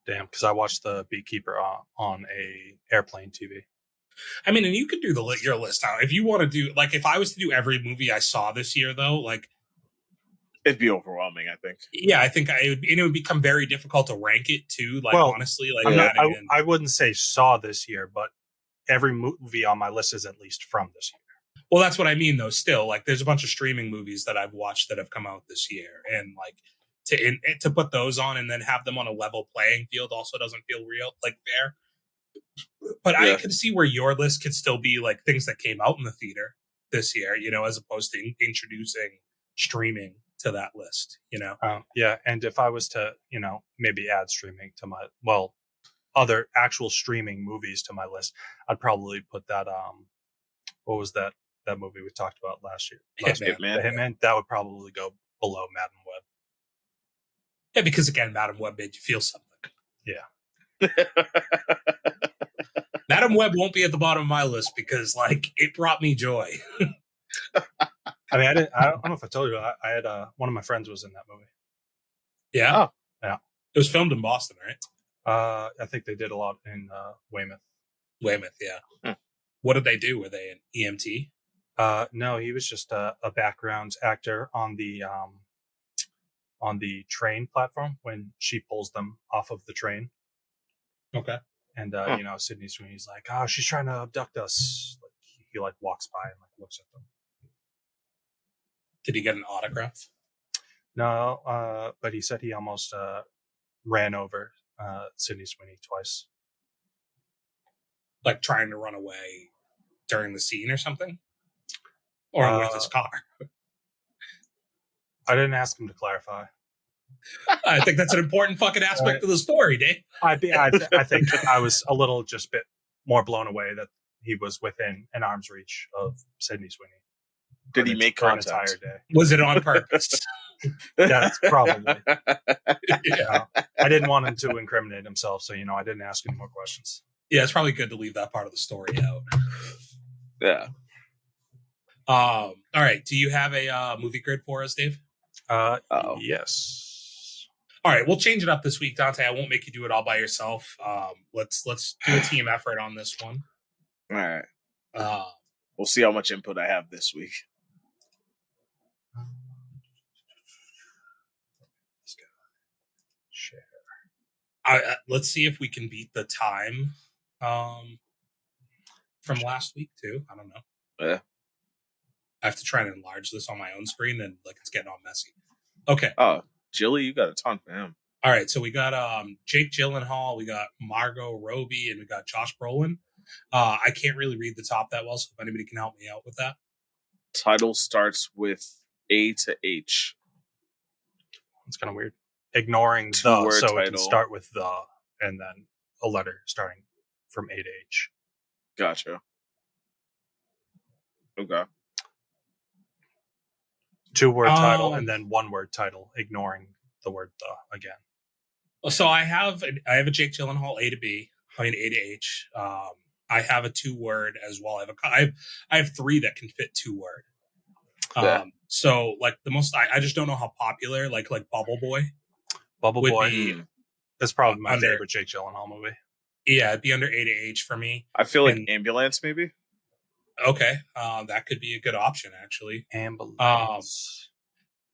Damn, because I watched The Beekeeper on a airplane TV. I mean, and you could do your list out if you want to do, like, if I was to do every movie I saw this year, though, like, it'd be overwhelming, I think. Yeah, I think it would become very difficult to rank it too. Like, well, honestly, like I wouldn't say saw this year, but every movie on my list is at least from this year. Well, that's what I mean, though. Still, like, there's a bunch of streaming movies that I've watched that have come out this year, and like to put those on and then have them on a level playing field also doesn't feel real, like, fair. But yeah. I could see where your list could still be like things that came out in the theater this year, you know, as opposed to introducing streaming to that list, you know? Yeah. And if I was to, you know, maybe add streaming to my, other actual streaming movies to my list, I'd probably put that, what was that movie we talked about last year? Hitman. The Hitman. That would probably go below Madam Web. Yeah, because again, Madam Web made you feel something. Yeah. Madam Web won't be at the bottom of my list because, like, it brought me joy. I mean, I don't know if I told you, I had one of my friends was in that movie. Yeah? Oh. Yeah. It was filmed in Boston, right? I think they did a lot in Weymouth. Weymouth, yeah. What did they do? Were they an EMT? No, he was just a background actor on the train platform when she pulls them off of the train. Okay. And, you know, Sydney Sweeney's like, oh, she's trying to abduct us. Like, he like walks by and like looks at them. Did he get an autograph? No, but he said he almost ran over Sydney Sweeney twice. Like trying to run away during the scene or something? Or with his car? I didn't ask him to clarify. I think that's an important fucking aspect of the story, Dave. I think I was a little just bit more blown away that he was within an arm's reach of Sydney Sweeney. Did he make contact? An entire day? Was it on purpose? That's probably. Yeah. I didn't want him to incriminate himself, so, you know, I didn't ask any more questions. Yeah, it's probably good to leave that part of the story out. Yeah. All right. Do you have a movie grid for us, Dave? Yes. All right, we'll change it up this week, Dante. I won't make you do it all by yourself. Let's do a team effort on this one. All right. We'll see how much input I have this week. Share. Let's see if we can beat the time from last week too. I don't know. Yeah. I have to try and enlarge this on my own screen, and like it's getting all messy. Okay. Oh, Jilly, you got a ton for him. All right, so we got Jake Gyllenhaal, we got Margot Robbie, and we got Josh Brolin. I can't really read the top that well, so if anybody can help me out with that. Title starts with A to H. It's kind of weird. Ignoring the, so title. It can start with the, and then a letter starting from A to H. Gotcha. Okay. 2-word title and then 1-word title, ignoring the word the again. So I have a Jake Gyllenhaal A to B, I mean A to H. I have a 2-word as well. I have 3 that can fit 2-word. Yeah. So like the most, I just don't know how popular like Bubble Boy Bubble would Boy be is probably my under. favorite Jake Gyllenhaal movie. Yeah, it'd be under A to H for me. I feel like And Ambulance, maybe. okay, that could be a good option actually. Ambulance.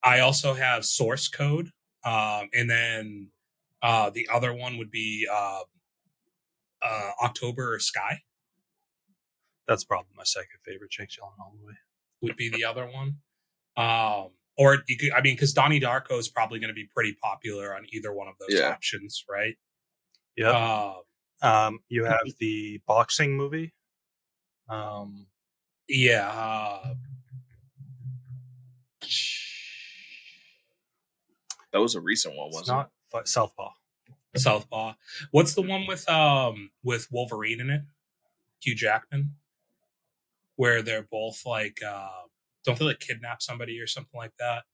I also have Source Code, and then the other one would be October Sky That's probably my second favorite Jake Gyllenhaal movie. would be the other one. Or you could, I mean, because Donnie Darko is probably going to be pretty popular on either one of those Yeah. options, right? Yep. You have the boxing movie. Yeah. That was a recent one, wasn't it? Southpaw. Southpaw. What's the one with Wolverine in it? Hugh Jackman, where they're both like, don't they like kidnap somebody or something like that?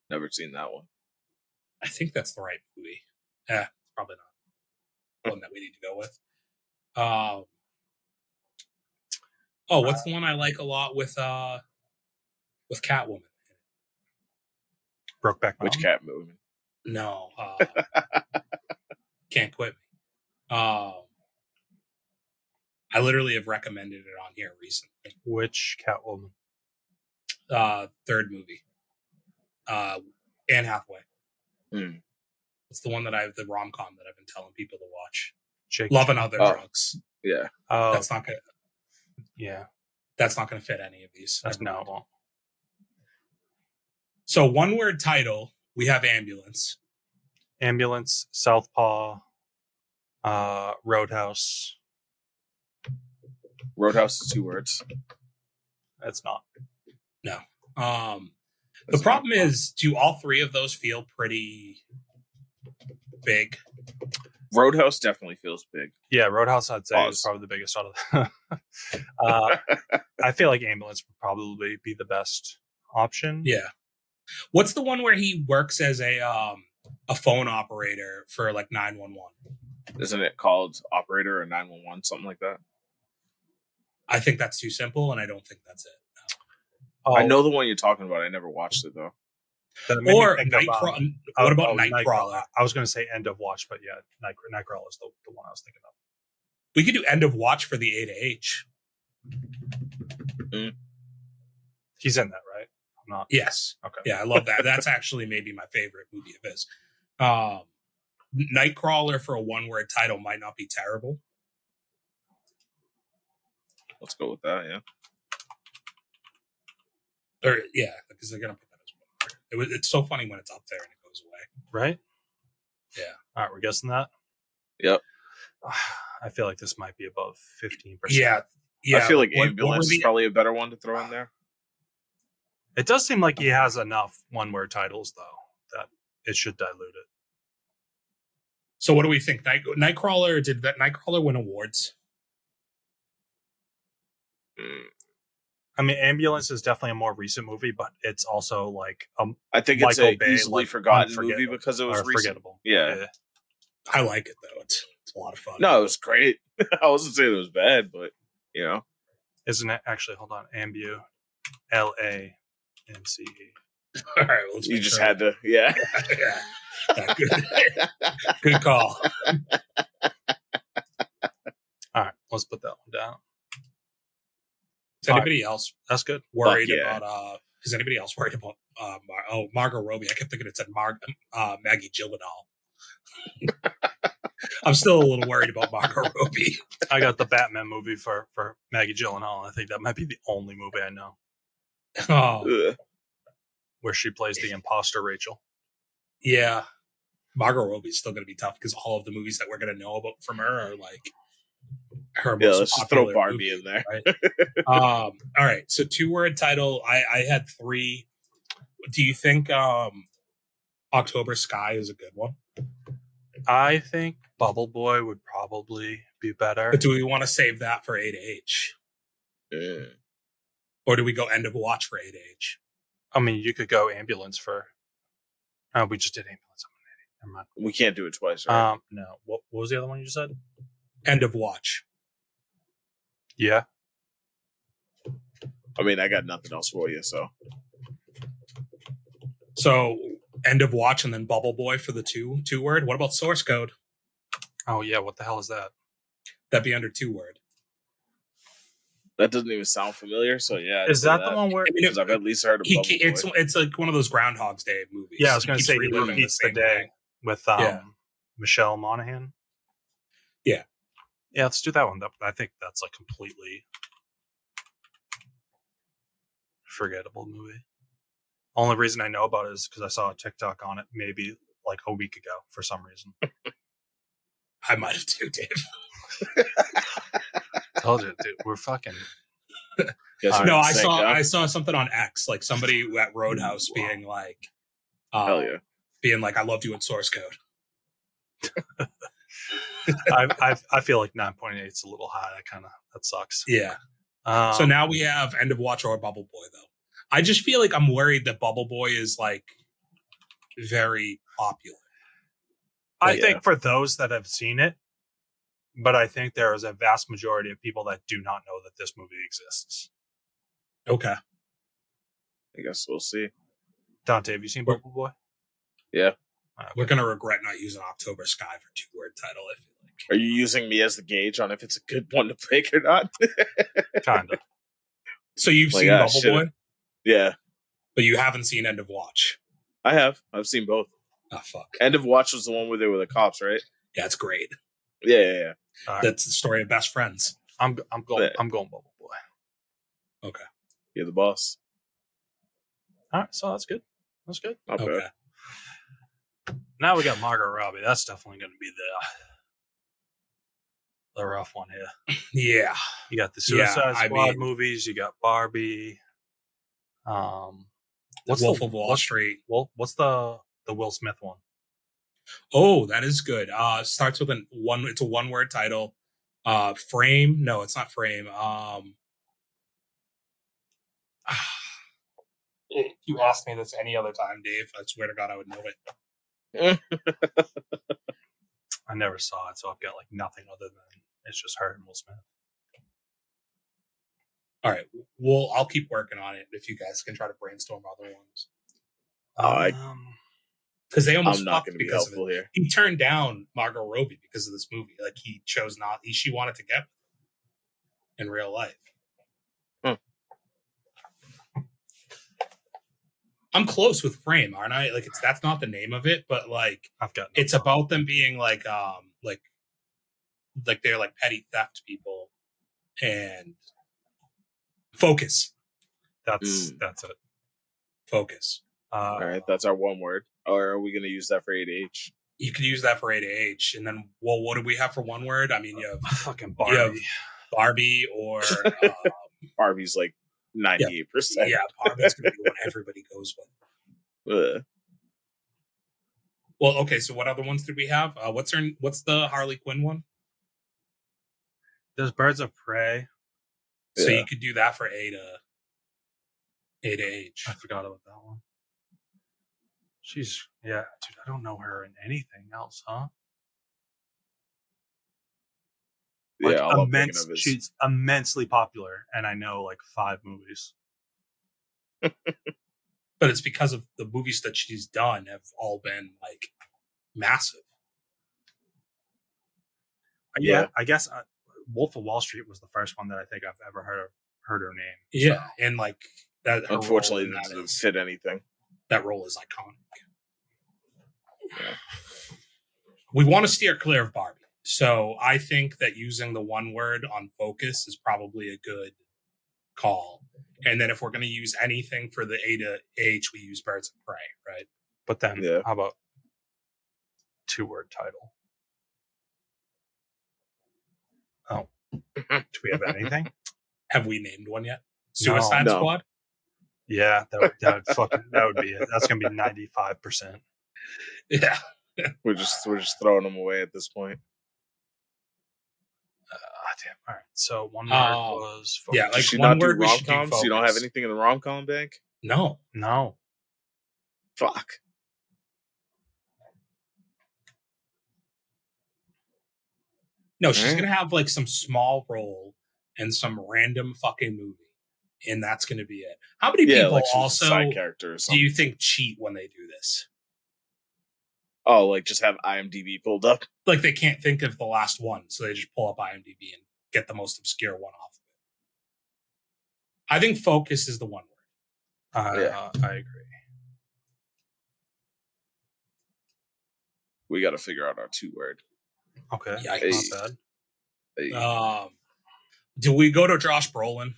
Never seen that one. I think that's the right movie. Yeah, probably not one that we need to go with. What's the one I like a lot with Catwoman? Brokeback Mountain. Which cat movie? No, Can't Quit Me. I literally have recommended it on here recently. Which Catwoman? Third movie. Anne Hathaway. Hmm. It's the one that I have, the rom-com that I've been telling people to watch. Jake Love and Other Drugs. Yeah. That's not gonna. Yeah. That's not gonna fit any of these. No, it won't. So one word title. We have Ambulance. Ambulance, Southpaw, Roadhouse. Roadhouse is 2 words. It's not. No. The problem is, do all three of those feel pretty big? Roadhouse definitely feels big. Yeah, Roadhouse I'd say is probably the biggest out of them. I feel like Ambulance would probably be the best option. Yeah. What's the one where he works as a phone operator for like 911? Isn't it called Operator or 911, something like that? I think that's too simple, and I don't think that's it. I know the one you're talking about. I never watched it though. Or Nightcrawler. What about Nightcrawler? I was going to say End of Watch, but yeah, Nightcrawler is the one I was thinking of. We could do End of Watch for the A to H. He's in that, right? I'm not. Yes. Okay. Yeah, I love that. That's actually maybe my favorite movie of his. Nightcrawler for a one-word title might not be terrible. Let's go with that. Yeah. Or yeah, because they're gonna put that as one word. It's so funny when it's up there and it goes away. Right? Yeah. All right, we're guessing that. Yep. I feel like this might be above 15%. Yeah. I feel like Ambulance is probably a better one to throw in there. It does seem like he has enough one-word titles, though, that it should dilute it. So what do we think? Nightcrawler, did that Nightcrawler win awards? I mean, Ambulance is definitely a more recent movie, but it's also like I think it's a easily forgotten movie because it was forgettable. Yeah. I like it though. It's a lot of fun. No, it was great. I wasn't saying it was bad, but you know, isn't it actually? Hold on, Ambu, LANCE. All right, well, you just had to, yeah. Yeah, good call. All right, let's put that one down. Is anybody else that's good worried about is anybody else worried about Margot Robbie? I kept thinking it said Maggie Gyllenhaal. I'm still a little worried about Margot Robbie. I got the Batman movie for Maggie Gyllenhaal. I think that might be the only movie I know where she plays the imposter Rachel. Yeah, Margot Robbie's still going to be tough because all of the movies that we're going to know about from her are like her most let's just throw Barbie in there. Right? All right, so 2-word title. I had 3. Do you think October Sky is a good one? I think Bubble Boy would probably be better. But do we want to save that for A to H? Or do we go End of Watch for A to H? I mean, you could go Ambulance for. We just did Ambulance. Never mind. We can't do it twice, right? No. What was the other one you just said? End of Watch. Yeah. I mean, I got nothing else for you, so. So End of Watch and then Bubble Boy for the two word. What about Source Code? Oh yeah, what the hell is that? That'd be under 2 word. That doesn't even sound familiar, so yeah. Is that the one where? Because I've at least heard of Bubble Boy. It's like one of those Groundhog's Day movies. Yeah, I was going to keeps say he reliving repeats the same day thing. with Michelle Monaghan. Yeah. Yeah, let's do that one. I think that's a completely forgettable movie. Only reason I know about it is because I saw a TikTok on it maybe like a week ago for some reason. I might have too, Dave. Told you, dude. We're fucking. No, I saw something on X, like somebody at Roadhouse being like, hell yeah, being like, I loved you in Source Code. I feel like 9.8 is a little high. That sucks. Yeah. So now we have End of Watch or Bubble Boy, though. I just feel like I'm worried that Bubble Boy is like very popular. I think for those that have seen it, but I think there is a vast majority of people that do not know that this movie exists. Okay. I guess we'll see. Dante, have you seen Bubble Boy? Yeah. Okay. We're going to regret not using October Sky for 2-word title, I feel like. Are you using me as the gauge on if it's a good one to pick or not? Kind of. So you've seen Bubble Boy? Yeah. But you haven't seen End of Watch? I have. I've seen both. Oh, fuck. End of Watch was the one where they were the cops, right? Yeah, it's great. Yeah. Right. That's the story of best friends. I'm going Bubble Boy. Okay. You're the boss. All right, so that's good. That's good. Okay. Now we got Margot Robbie. That's definitely going to be the rough one here. Yeah. You got the Suicide Squad movies. You got Barbie. What's Wolf of Wall Street? Well, what's the Will Smith one? Oh, that is good. Starts with it's a 1-word title. Frame. No, it's not Frame. If you asked me this any other time, Dave, I swear to God, I would know it. I never saw it, so I've got like nothing other than it's just her and Will Smith. All right, I'll keep working on it. If you guys can try to brainstorm other ones, because they almost fucked because of it. Here. He turned down Margot Robbie because of this movie. Like he chose not. She wanted to get in real life. I'm close with Frame, aren't I? Like that's not the name of it, but like it's about them being like they're like petty theft people and Focus. That's it. Focus. All right, that's our 1 word. Or are we going to use that for ADH? You could use that for ADH, and then what do we have for 1 word? I mean, you have fucking Barbie. You have Barbie or Barbie's like 98%. Yeah, Barbie's going to be what everybody goes with. Well, okay. So what other ones did we have? What's the Harley Quinn one? There's Birds of Prey. So you could do that for A to H. I forgot about that one. Dude, I don't know her in anything else, huh? Yeah, she's immensely popular, and I know like 5 movies. But it's because of the movies that she's done have all been like massive. Yeah. I guess Wolf of Wall Street was the first one that I think I've ever heard her name. Yeah, so. And like that. Unfortunately, that doesn't fit anything. That role is iconic. Yeah. We want to steer clear of Barbie, so I think that using the 1 word on Focus is probably a good call. And then if we're going to use anything for the A to H, we use Birds of Prey, right? But then, how about 2-word title? Oh, do we have anything? Have we named one yet? Suicide Squad? Yeah, that would be it. That's going to be 95%. Yeah. We're just throwing them away at this point. Damn. All right. So 1 word was Focus. Yeah, like should 1 not word do rom-coms? You don't have anything in the rom-com bank? No. Fuck. No, she's going to have like some small role in some random fucking movie. and that's going to be it. How many Yeah, people like she's a also side character or do something. you think cheat when they do this? Oh, like just have IMDb pulled up. Like they can't think of the last one, so they just pull up IMDb and get the most obscure one off of it. I think focus is the one word. I agree. We got to figure out our 2-word. Okay, Yikes. not bad. Hey. Do we go to Josh Brolin?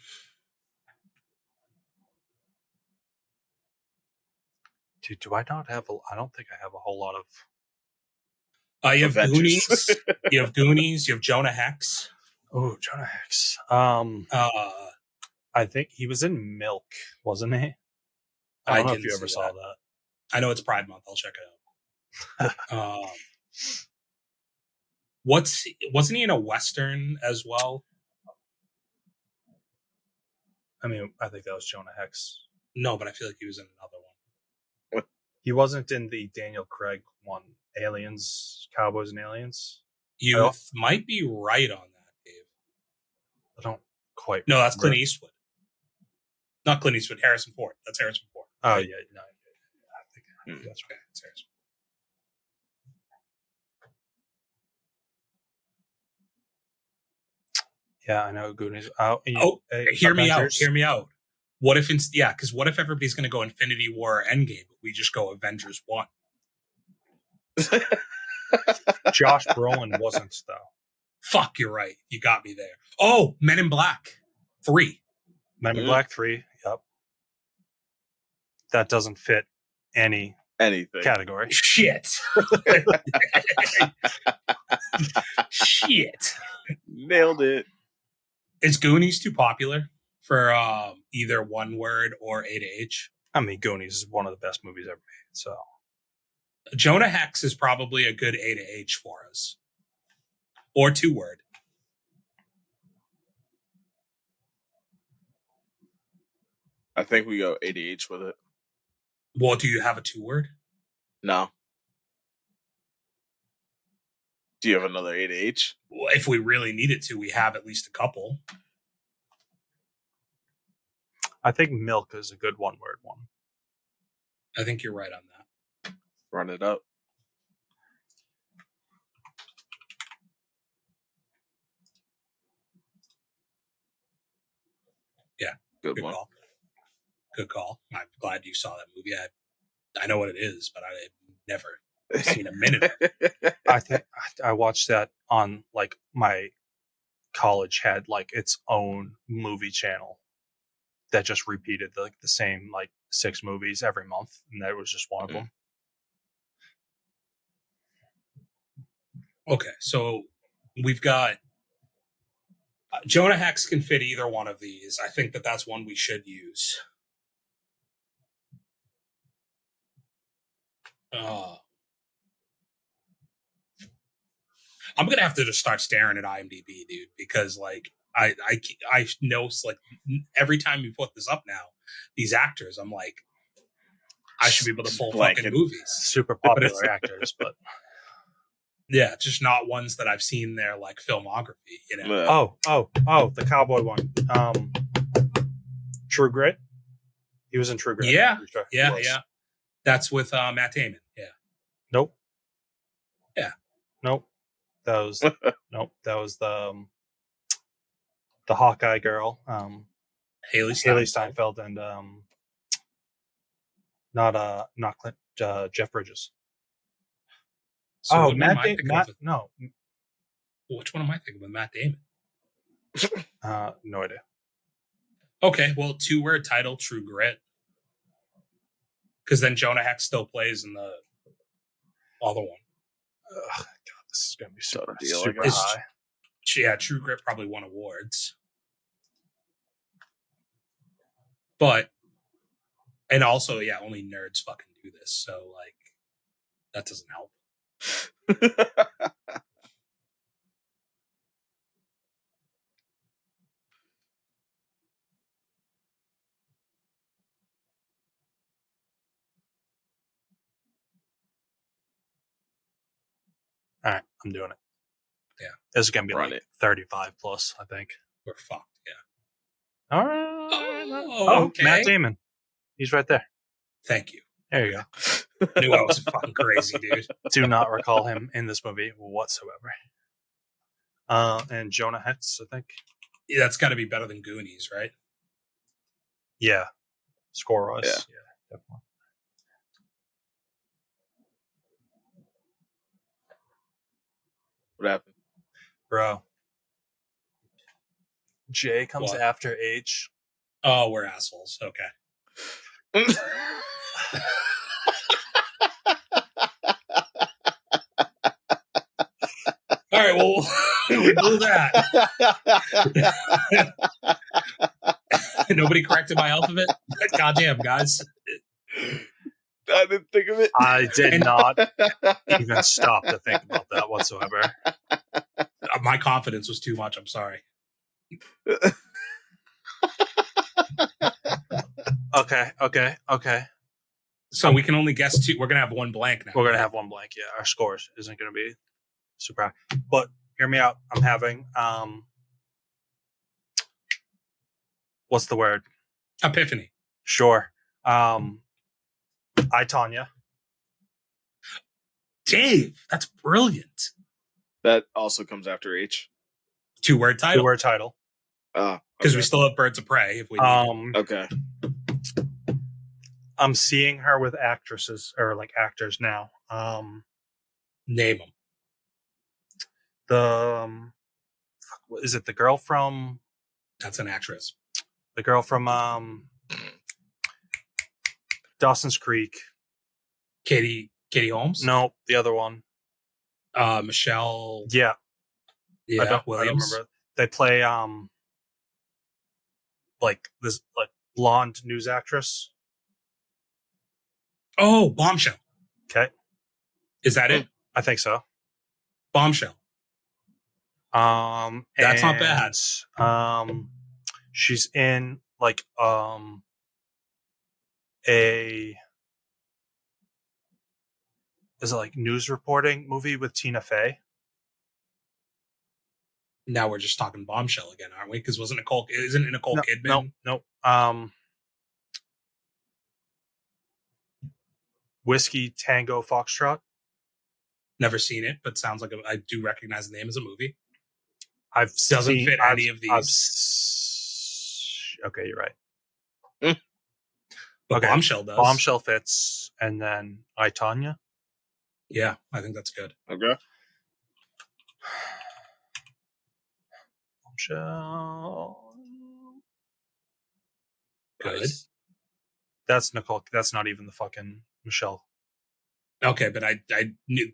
Dude, do I not have I don't think I have a whole lot of... You have Avengers. Goonies. You have Goonies. You have Jonah Hex. Oh, Jonah Hex. I think he was in Milk, wasn't he? I don't know if you ever saw that. I know it's Pride Month. I'll check it out. Wasn't he in a Western as well? I mean, I think that was Jonah Hex. No, but I feel like he was in another one. He wasn't in the Daniel Craig one, Aliens, Cowboys and Aliens. You might be right on that, Dave. I don't quite. No, that's Clint Eastwood. Not Clint Eastwood. Harrison Ford. That's Harrison Ford. Oh right? yeah, no, I think that's okay. It's Harrison. Yeah, I know Goonies. Hear me out. Hear me out. What if because what if everybody's going to go Infinity War or Endgame, but we just go Avengers 1? Josh Brolin wasn't, though. Fuck, you're right. You got me there. Oh, Men in Black 3. Men in Black 3, yep. That doesn't fit anything category. Shit. Shit. Nailed it. Is Goonies too popular for either one word or A to H? I mean, Goonies is one of the best movies ever made, so. Jonah Hex is probably a good A to H for us. Or 2-word. I think we go A to H with it. Well, do you have a 2-word? No. Do you have another A to H? Well, if we really needed to, we have at least a couple. I think Milk is a good one-word one. I think you're right on that. Run it up. Yeah. Good one. Call. Good call. I'm glad you saw that movie. I know what it is, but I've never seen a minute. I think I watched that on like my college had like its own movie channel that just repeated the same like 6 movies every month, and that was just one of them. Okay, so we've got Jonah Hex can fit either one of these. I think that's one we should use. I'm gonna have to just start staring at IMDb, dude, because like I know like every time you put this up now, these actors, I'm like, I should be able to pull fucking movies. Super popular actors, but yeah, just not ones that I've seen their like filmography, you know. Oh, the cowboy one. True Grit. He was in True Grit. Yeah. That's with Matt Damon. Yeah. Nope. Yeah. Nope. That was That was the Hawkeye girl. Haley Steinfeld and not Clint, Jeff Bridges. So Matt Damon. No. Which one am I thinking with Matt Damon? No idea. Okay, well, 2-word title, True Grit. Because then Jonah Hex still plays in the other one. God, this is going to be super high. Yeah, True Grit probably won awards. But, and also, yeah, only nerds fucking do this. So, like, that doesn't help. All right, I'm doing it. Yeah. This is going to be like 35 plus, I think. We're fucked, yeah. All right. Oh, Matt okay. Damon. He's right there. Thank you. There you go. Knew I was fucking crazy, dude. Do not recall him in this movie whatsoever. And Jonah Hex, I think. Yeah, that's got to be better than Goonies, right? Yeah. Score-wise. Yeah. Yeah, definitely. What happened? Bro. J comes What? after H. Oh, we're assholes. Okay. All right, well, we blew that. Nobody corrected my alphabet? Goddamn, guys. I didn't think of it. I did not even stop to think about that whatsoever. My confidence was too much. I'm sorry. Okay. So we can only guess two. We're going to have one blank now. We're going to have one blank. Yeah, our scores isn't going to be super high. But hear me out. I'm having, what's the word? Epiphany. Sure. I, Tanya. Dave, that's brilliant. That also comes after H. Two-word title. Two-word title. Because we still have Birds of Prey if we need Okay. I'm seeing her with actresses or like actors now. Name them. Is it the girl from? That's an actress. The girl from Dawson's Creek. Katie Holmes. No, the other one. Michelle. Yeah, Yeah. I don't Williams. remember. They play like this like blonde news actress. Oh, Bombshell. Okay, Is that it? I think so. Bombshell. That's not bad. She's in like is it like news reporting movie with Tina Fey? Now we're just talking Bombshell again, aren't we? Because isn't it Nicole Kidman? No. Whiskey Tango Foxtrot. Never seen it, but sounds like I do recognize the name as a movie. Doesn't fit any of these. Okay, you're right. But Okay. Bombshell does. Bombshell fits, and then I, Tanya. Yeah, I think that's good. Okay. Bombshell. Good. Nice. That's Nicole. That's not even the fucking Michelle. Okay, but I knew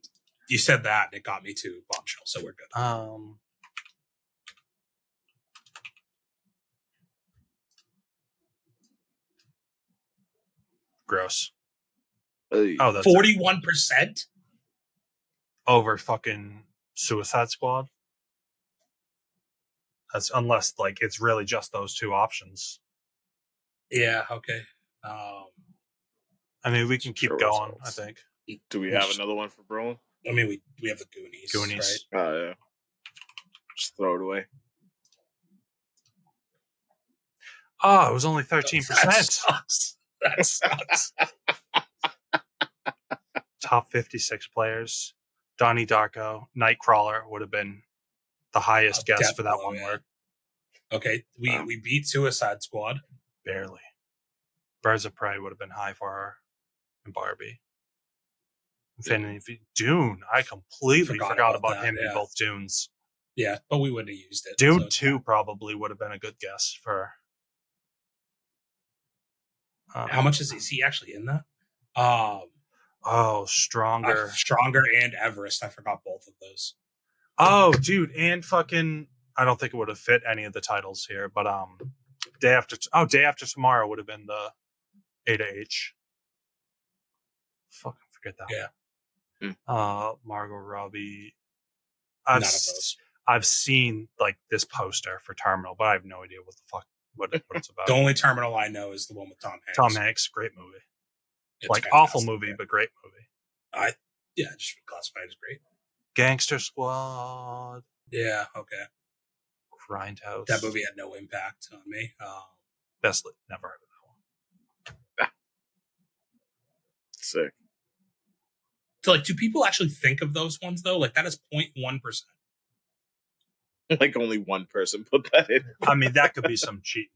you said that and it got me to Bombshell, so we're good. Gross. Oh, that's 41% over fucking Suicide Squad. That's unless like it's really just those two options. Yeah. Okay. I mean, we can keep Sure going. results. I think. Do we have another one for Brolin? I mean, we have the Goonies. Right? Oh yeah. Just throw it away. Oh, it was only 13%. That sucks. Top 56 players. Donnie Darko, Nightcrawler would have been the highest guess for that one word. Okay, we beat Suicide Squad. Barely. Birds of Prey would have been high for her. And Barbie. Infinity Dune. I completely forgot about him in both Dunes. Yeah, but we wouldn't have used it. Dune 2 probably would have been a good guess for... how much is he actually in that? Stronger. Stronger and Everest. I forgot both of those. Oh, dude, and fucking... I don't think it would have fit any of the titles here, but Day After Tomorrow would have been the A to H. Fucking forget that one. Margot Robbie. I've seen like this poster for Terminal, but I have no idea what the fuck what it's about. The only Terminal I know is the one with Tom Hanks. Tom Hanks, great movie. It's like fantastic. Awful movie, but great movie. Just classified as great. Gangster Squad. Yeah, okay. Grindhouse. That movie had no impact on me. Best Lit. Never heard of that one. Sick. So, like, do people actually think of those ones though? Like, that is 0.1%. Like only one person put that in. I mean, that could be some cheating.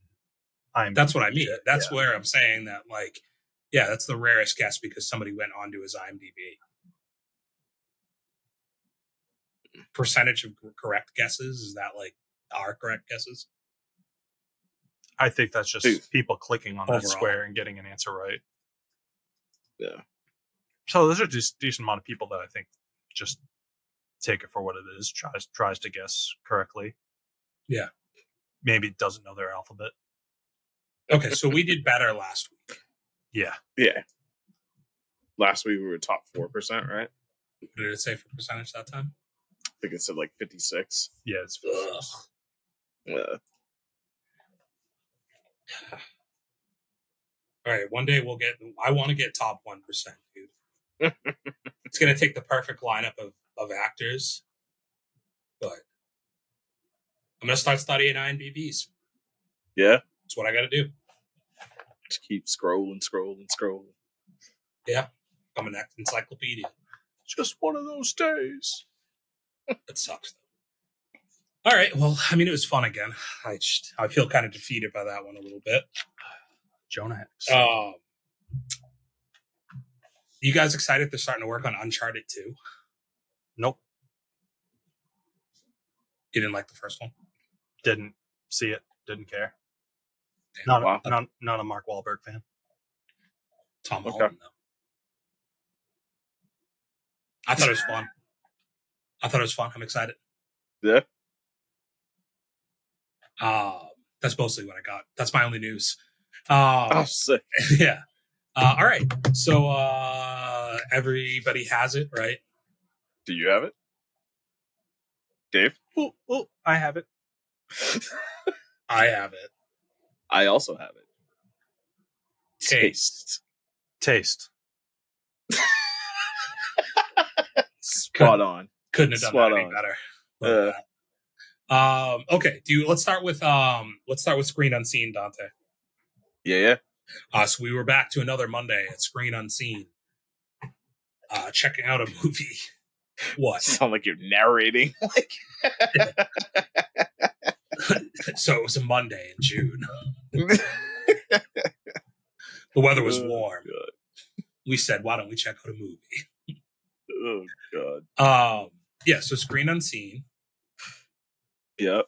That's what I mean. Shit. That's where I'm saying that, like, yeah, that's the rarest guess because somebody went onto his IMDb. Percentage of correct guesses, is that like our correct guesses? I think that's just people clicking on that Overall. square and getting an answer right. Yeah. So there's a decent amount of people that I think just take it for what it is, tries to guess correctly. Yeah. Maybe doesn't know their alphabet. Okay, so we did better last week. Yeah. Yeah. Last week we were top 4%, right? What did it say for percentage that time? I think it said like 56. Yeah, it's Yeah. All right, one day I want to get top 1%, dude. It's going to take the perfect lineup of actors, but I'm going to start studying IMDb's. Yeah. That's what I got to do. Just keep scrolling. Yeah. I'm an encyclopedia. just one of those days. It sucks, though. All right, well, I mean, it was fun again. I feel kind of defeated by that one a little bit. Jonah Hex. You guys excited they're starting to work on Uncharted 2? Nope. You didn't like the first one? Didn't see it. Didn't care. Damn, Not a Mark Wahlberg fan. Tom Holland, though. I thought it was fun. I'm excited. Yeah. That's mostly what I got. That's my only news. Sick. Yeah. All right. So everybody has it, right? Do you have it? Dave? Oh, I have it. I have it. I also have it. Taste. Spot on. Couldn't have done Spot that any on. better. Love that. Okay. Let's start with Screen Unseen, Dante. Yeah. So we were back to another Monday at Screen Unseen. Checking out a movie. What? Sound like you're narrating. So it was a Monday in June. The weather was warm. God. We said, why don't we check out a movie? Oh God. Yeah, so Screen Unseen. Yep.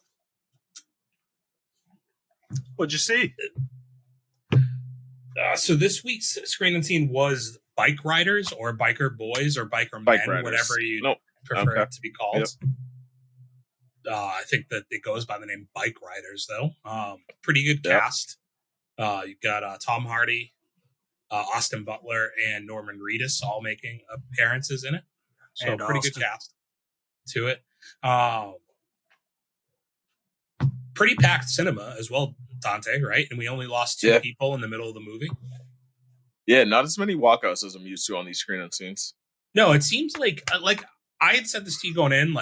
What'd you see? So this week's Screen Unseen was Bikeriders or Biker Boys or Biker Bike Men, Riders. whatever you prefer it to be called. Yep. I think that it goes by the name Bikeriders, though. Pretty good cast. You've got Tom Hardy, Austin Butler, and Norman Reedus all making appearances in it. So And pretty Austin. good cast to it. Pretty packed cinema as well, Dante, right? And we only lost 2 people in the middle of the movie. Yeah, not as many walkouts as I'm used to on these Screen Unseens. No, it seems like I had said this to you going in,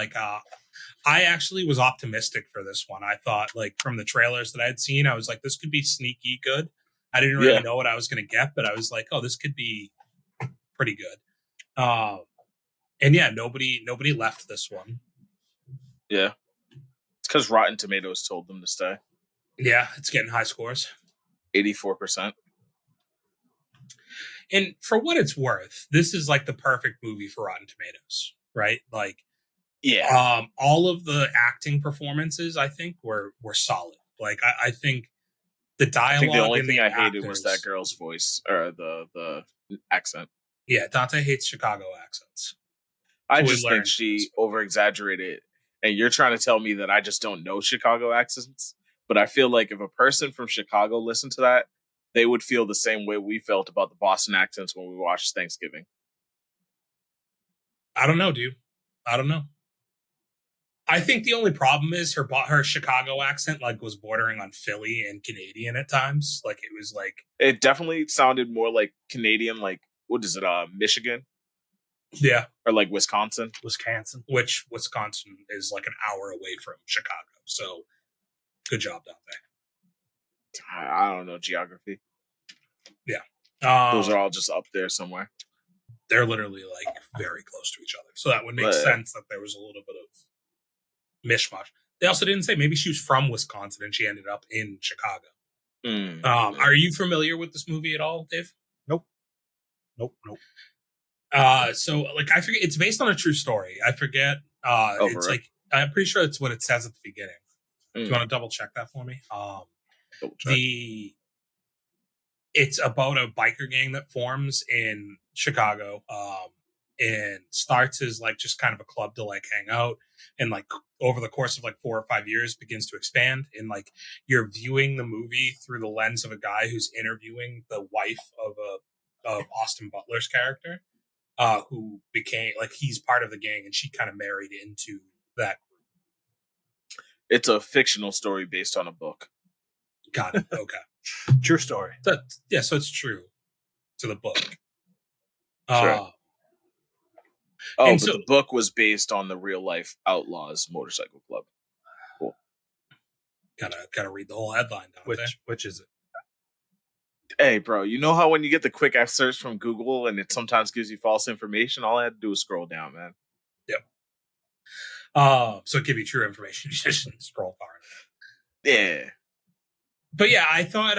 I actually was optimistic for this one. I thought, from the trailers that I had seen, I was like, this could be sneaky good. I didn't really know what I was going to get, but I was like, oh, this could be pretty good. And yeah, nobody left this one. Yeah. It's because Rotten Tomatoes told them to stay. Yeah, it's getting high scores. 84%. And for what it's worth, this is the perfect movie for Rotten Tomatoes, right? All of the acting performances, I think, were solid. I think the dialogue. The only and thing the I hated actors, was that girl's voice or the accent. Yeah, Dante hates Chicago accents. I just think she over exaggerated. And you're trying to tell me that I just don't know Chicago accents. But I feel like if a person from Chicago listened to that, they would feel the same way we felt about the Boston accents when we watched Thanksgiving. I don't know, dude. I don't know. I think the only problem is her Chicago accent was bordering on Philly and Canadian at times. It was it definitely sounded more like Canadian, what is it, Michigan? Yeah. Or Wisconsin. Which Wisconsin is an hour away from Chicago. So good job, Dante. I don't know geography. Yeah. Those are all just up there somewhere. They're literally like very close to each other. So that would make sense that there was a little bit of mishmash. They also didn't say maybe she was from Wisconsin and she ended up in Chicago. Are you familiar with this movie at all, Dave? Nope. So like I forget, it's based on a true story. I forget. It's like I'm pretty sure it's what it says at the beginning. Do you want to double check that for me? It's about a biker gang that forms in Chicago, and starts as like just kind of a club to like hang out, and like over the course of like 4 or 5 years begins to expand, and like you're viewing the movie through the lens of a guy who's interviewing the wife of Austin Butler's character, who became like he's part of the gang and she kind of married into that. It's a fictional story based on a book. Got it. Okay. True story. So it's true to the book. Sure. But the book was based on the real life Outlaws Motorcycle Club. Cool. Gotta read the whole headline. Which is it? Hey, bro, you know how when you get the quick search from Google and it sometimes gives you false information? All I had to do was scroll down, man. Yep. So it give you true information. You just shouldn't scroll far enough. Yeah. But yeah, I thought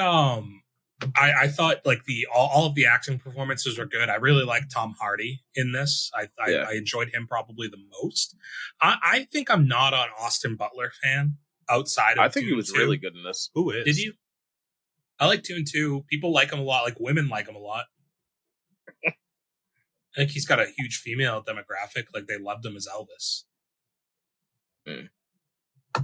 I thought like all of the action performances were good. I really liked Tom Hardy in this. I enjoyed him probably the most. I think I'm not an Austin Butler fan outside of I think he was really good in this. Who is? Did you? I like Dune 2. People like him a lot. Like women like him a lot. I think he's got a huge female demographic. Like they loved him as Elvis.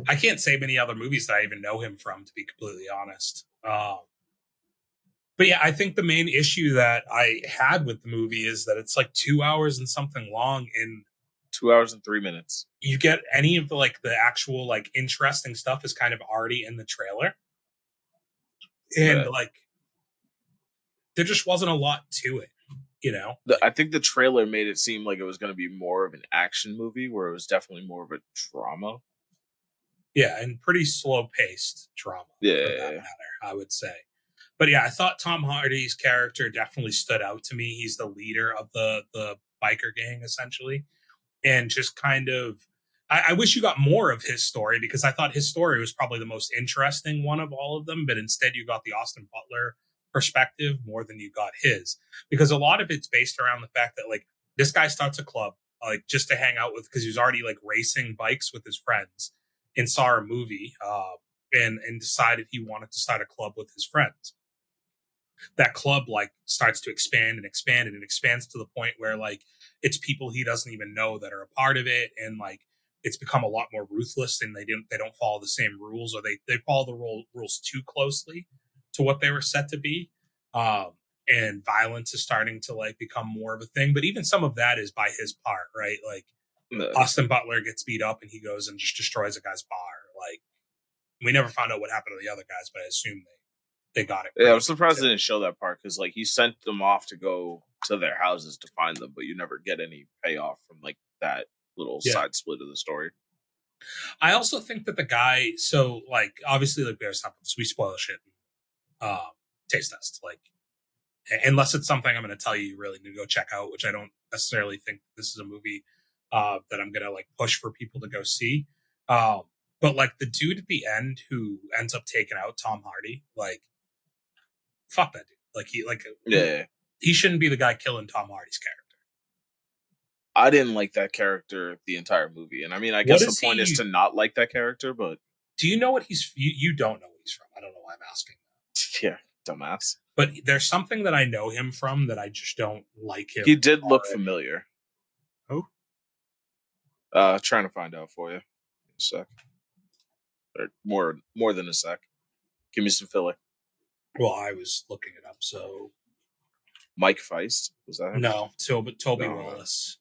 I can't say many other movies that I even know him from, to be completely honest. But yeah, I think the main issue that I had with the movie is that it's like 2 hours and something long, and 2 hours and 3 minutes. You get any of the actual like interesting stuff is kind of already in the trailer. And like there just wasn't a lot to it, you know? I think the trailer made it seem like it was going to be more of an action movie, where it was definitely more of a drama. Yeah, and pretty slow-paced drama for that matter, I would say. But yeah, I thought Tom Hardy's character definitely stood out to me. He's the leader of the biker gang, essentially. And just kind of, I wish you got more of his story, because I thought his story was probably the most interesting one of all of them. But instead, you got the Austin Butler perspective more than you got his. Because a lot of it's based around the fact that, like, this guy starts a club, like, just to hang out with, because he was already, like, racing bikes with his friends and saw a movie and decided he wanted to start a club with his friends. That club like starts to expand and expand, and it expands to the point where like it's people he doesn't even know that are a part of it, and like it's become a lot more ruthless, and they don't follow the same rules, or they follow the rules too closely to what they were set to be, and violence is starting to like become more of a thing. But even some of that is by his part, right? Like Austin Butler gets beat up and he goes and just destroys a guy's bar. Like we never found out what happened to the other guys, but I assume they got it. Yeah, I was surprised they didn't show that part, because like he sent them off to go to their houses to find them, but you never get any payoff from like that little side split of the story. I also think that the guy, so like obviously like there's something, so we spoil shit. Taste test, like unless it's something I'm going to tell you really need to go check out, which I don't necessarily think this is a movie that I'm going to like push for people to go see. But like the dude at the end who ends up taking out Tom Hardy, like fuck that dude. Like he shouldn't be the guy killing Tom Hardy's character. I didn't like that character the entire movie, and I mean, I guess the point is to not like that character. But do you know what he's? You don't know what he's from. I don't know why I'm asking. Yeah, dumbass. But there's something that I know him from that I just don't like him. He did look familiar. Who? Trying to find out for you. A sec. Or more than a sec. Give me some filler. Well, I was looking it up, so Mike Feist, was that him? No, Toby Wallace.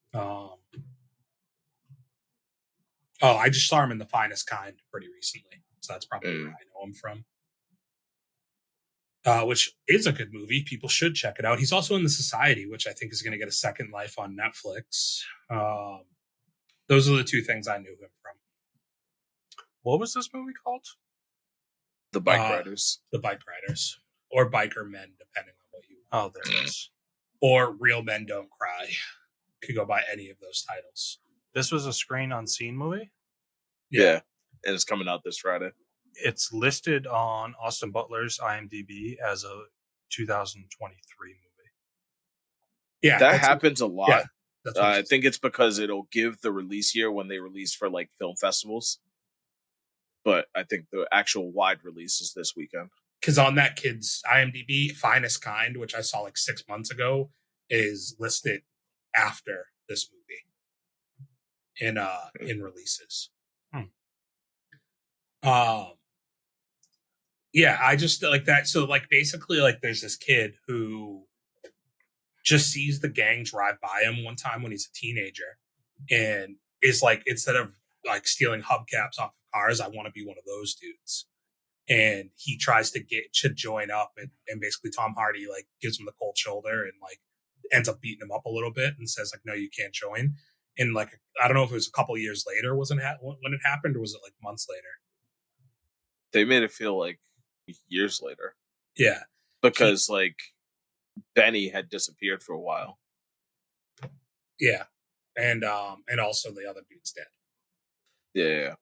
I just saw him in The Finest Kind pretty recently, so that's probably where I know him from. Which is a good movie. People should check it out. He's also in The Society, which I think is going to get a second life on Netflix. Those are the two things I knew him from. What was this movie called? The Bikeriders. The Bikeriders. Or Biker Men, depending on what you want. Oh, there it is. Or Real Men Don't Cry. Could go by any of those titles. This was a Screen Unseen movie? Yeah. And it's coming out this Friday. It's listed on Austin Butler's IMDb as a 2023 movie. Yeah. That happens a lot. Yeah, I think it's because it'll give the release year when they release for like film festivals. But I think the actual wide release is this weekend. Because on that kid's IMDb, Finest Kind, which I saw like 6 months ago, is listed after this movie in releases. Yeah, I just like that. So like basically like there's this kid who just sees the gang drive by him one time when he's a teenager and is like, instead of like stealing hubcaps off of cars, I want to be one of those dudes. And he tries to join up and basically Tom Hardy like gives him the cold shoulder and like ends up beating him up a little bit and says like, no, you can't join. And like, I don't know if it was a couple of years later when it happened, or was it like months later? They made it feel like years later. Yeah. Because like Benny had disappeared for a while. Yeah. And also the other dude's dead. Yeah.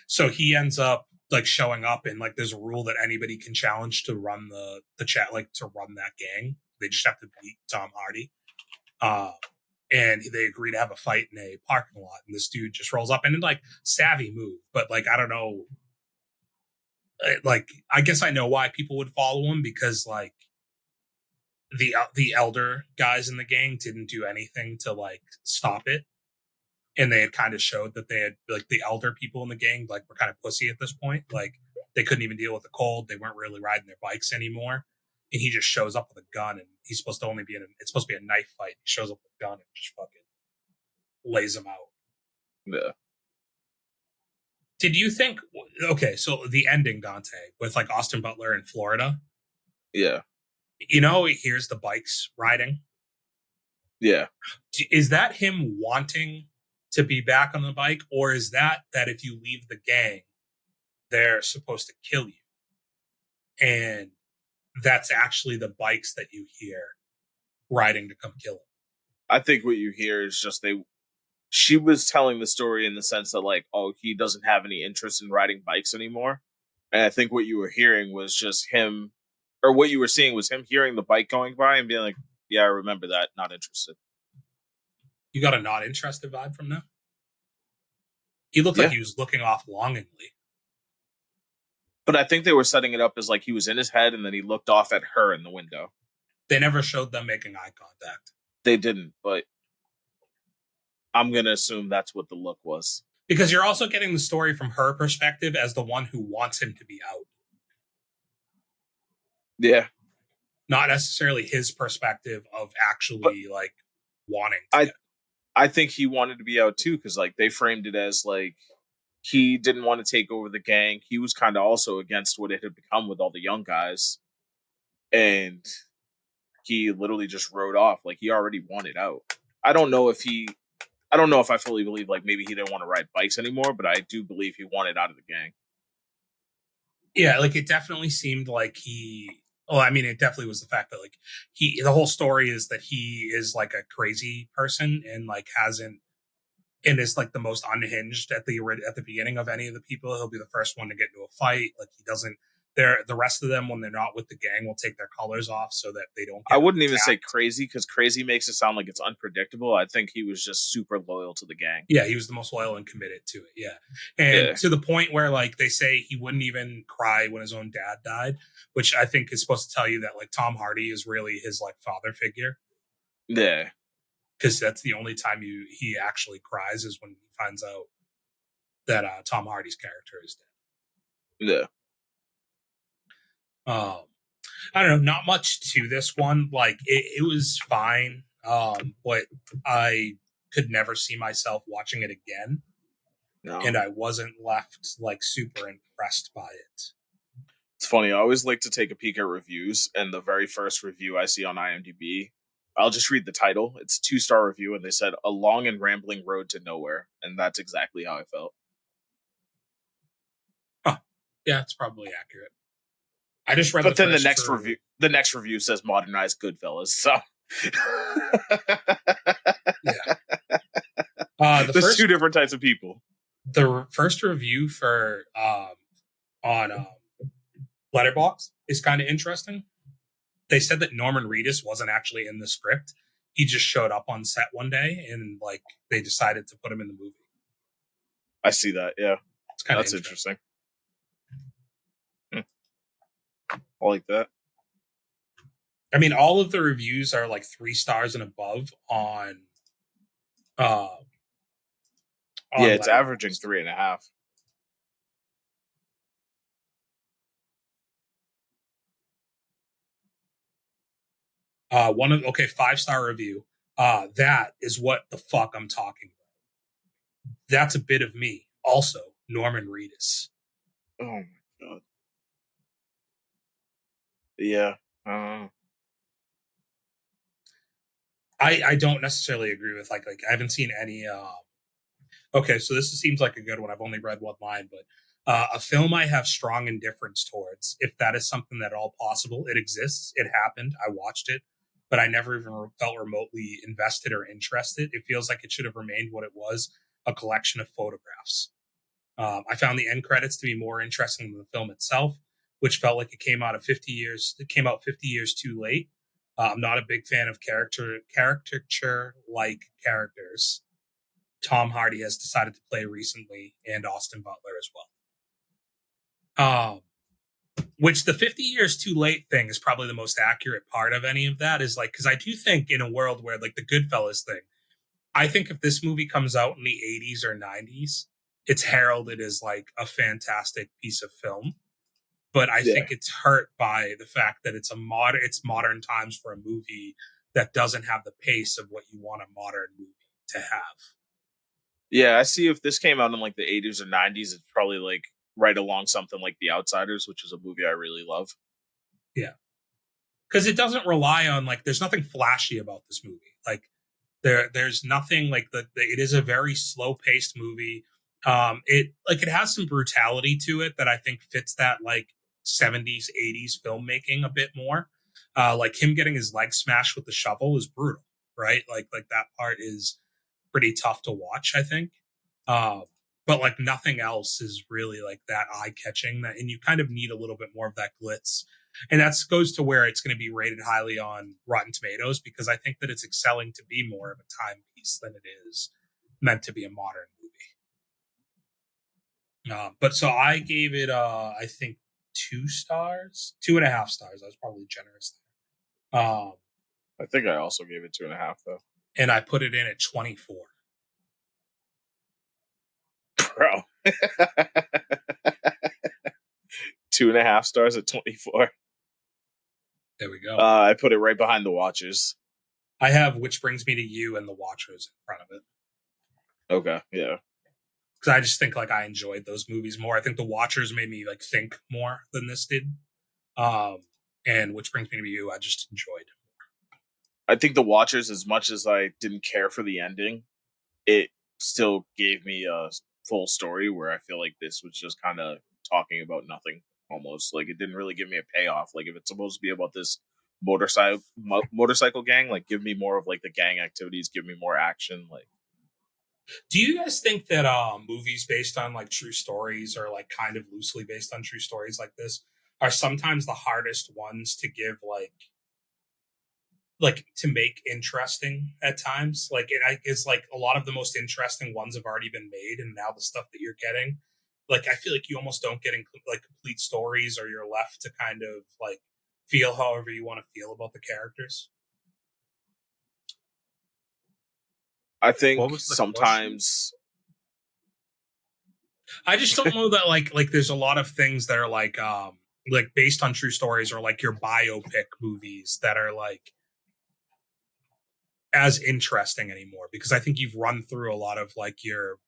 So he ends up like showing up and like there's a rule that anybody can challenge to run the chat, like to run that gang. They just have to beat Tom Hardy. And they agree to have a fight in a parking lot. And this dude just rolls up and like savvy move, but like, I don't know. Like, I guess I know why people would follow him, because like the elder guys in the gang didn't do anything to like stop it. And they had kind of showed that they had like the elder people in the gang, like were kind of pussy at this point. Like they couldn't even deal with the cold. They weren't really riding their bikes anymore. And he just shows up with a gun and he's supposed to only be it's supposed to be a knife fight. He shows up with a gun and just fucking lays him out. Yeah. Did you think, okay, so the ending, Dante, with like Austin Butler in Florida. Yeah. You know, he hears the bikes riding. Yeah. Is that him wanting to be back on the bike, or is that if you leave the gang, they're supposed to kill you? And that's actually the bikes that you hear riding to come kill him. I think what you hear is just she was telling the story in the sense that like, oh, he doesn't have any interest in riding bikes anymore. And I think what you were hearing was just him, or what you were seeing was him hearing the bike going by and being like, yeah, I remember that. Not interested. You got a not interested vibe from that? He looked like he was looking off longingly. But I think they were setting it up as like he was in his head and then he looked off at her in the window. They never showed them making eye contact. They didn't, but I'm going to assume that's what the look was. Because you're also getting the story from her perspective as the one who wants him to be out. Yeah. Not necessarily his perspective of actually like wanting to. I think he wanted to be out too, because like they framed it as like he didn't want to take over the gang. He was kind of also against what it had become with all the young guys. And he literally just rode off. Like he already wanted out. I don't know if I fully believe like maybe he didn't want to ride bikes anymore, but I do believe he wanted out of the gang. Yeah, like it definitely seemed like it definitely was the fact that like the whole story is that he is like a crazy person and like is like the most unhinged at the beginning of any of the people. He'll be the first one to get into a fight. Like he doesn't. The rest of them, when they're not with the gang, will take their colors off so that they don't. I wouldn't even say crazy, because crazy makes it sound like it's unpredictable. I think he was just super loyal to the gang. Yeah, he was the most loyal and committed to it. Yeah, and to the point where like they say he wouldn't even cry when his own dad died, which I think is supposed to tell you that like Tom Hardy is really his like father figure. Yeah, because that's the only time he actually cries is when he finds out that Tom Hardy's character is dead. Yeah. I don't know, not much to this one. Like it was fine, but I could never see myself watching it again. No. And I wasn't left like super impressed by it. It's funny. I always like to take a peek at reviews, and the very first review I see on IMDb, I'll just read the title. It's a 2-star review, and they said, "A long and rambling road to nowhere," and that's exactly how I felt. Huh. Yeah, it's probably accurate. I just read But the then first the next review says modernized Goodfellas. So yeah. There's two different types of people. The first review for on Letterboxd is kind of interesting. They said that Norman Reedus wasn't actually in the script. He just showed up on set one day and like they decided to put him in the movie. I see that. Yeah, It's kind of that's interesting. I like that. I mean, all of the reviews are like 3 stars and above on Yeah, it's averaging 3.5. One of 5-star review. That is what the fuck I'm talking about. That's a bit of me. Also, Norman Reedus. Oh my god. Yeah. I don't necessarily agree with like I haven't seen any. Okay, so this seems like a good one. I've only read one line, but a film I have strong indifference towards. If that is something that at all possible, it exists. It happened. I watched it, but I never even felt remotely invested or interested. It feels like it should have remained what it was, a collection of photographs. I found the end credits to be more interesting than the film itself, which felt like it came out 50 years. It came out 50 years too late. I'm not a big fan of caricature like characters Tom Hardy has decided to play recently, and Austin Butler as well. Which the 50 years too late thing is probably the most accurate part of any of that is like, because I do think in a world where like the Goodfellas thing, I think if this movie comes out in the 80s or 90s, it's heralded as like a fantastic piece of film. But I think it's hurt by the fact that it's modern times for a movie that doesn't have the pace of what you want a modern movie to have. Yeah, I see if this came out in like the 80s or 90s, it's probably like right along something like The Outsiders, which is a movie I really love. Yeah. Because it doesn't rely on like there's nothing flashy about this movie. Like there's nothing like it is a very slow paced movie. It has some brutality to it that I think fits that like 70s, 80s filmmaking a bit more. Like him getting his leg smashed with the shovel is brutal, right? Like that part is pretty tough to watch, I think. But like nothing else is really like that eye catching that, and you kind of need a little bit more of that glitz. And that goes to where it's going to be rated highly on Rotten Tomatoes because I think that it's excelling to be more of a timepiece than it is meant to be a modern movie. But so I gave it, I think 2 stars, 2.5 stars. I was probably generous there. I think I also gave it 2.5 though. And I put it in at 24. Bro. 2.5 stars at 24. There we go. I put it right behind The Watchers. I have Which Brings Me to You and The Watchers in front of it. Okay, yeah. Because I just think like I enjoyed those movies more. I think The Watchers made me like think more than this did. And Which Brings Me to You, I just enjoyed. I think The Watchers, as much as I didn't care for the ending, it still gave me a full story where I feel like this was just kind of talking about nothing almost. Like it didn't really give me a payoff. Like if it's supposed to be about this motorcycle gang, like give me more of like the gang activities, give me more action. Like, do you guys think that movies based on like true stories or like kind of loosely based on true stories like this are sometimes the hardest ones to give like to make interesting at times? Like it's like a lot of the most interesting ones have already been made, and now the stuff that you're getting, like I feel like you almost don't get like complete stories, or you're left to kind of like feel however you want to feel about the characters. I think sometimes I just don't know that like there's a lot of things that are like based on true stories or like your biopic movies that are like as interesting anymore, because I think you've run through a lot of like your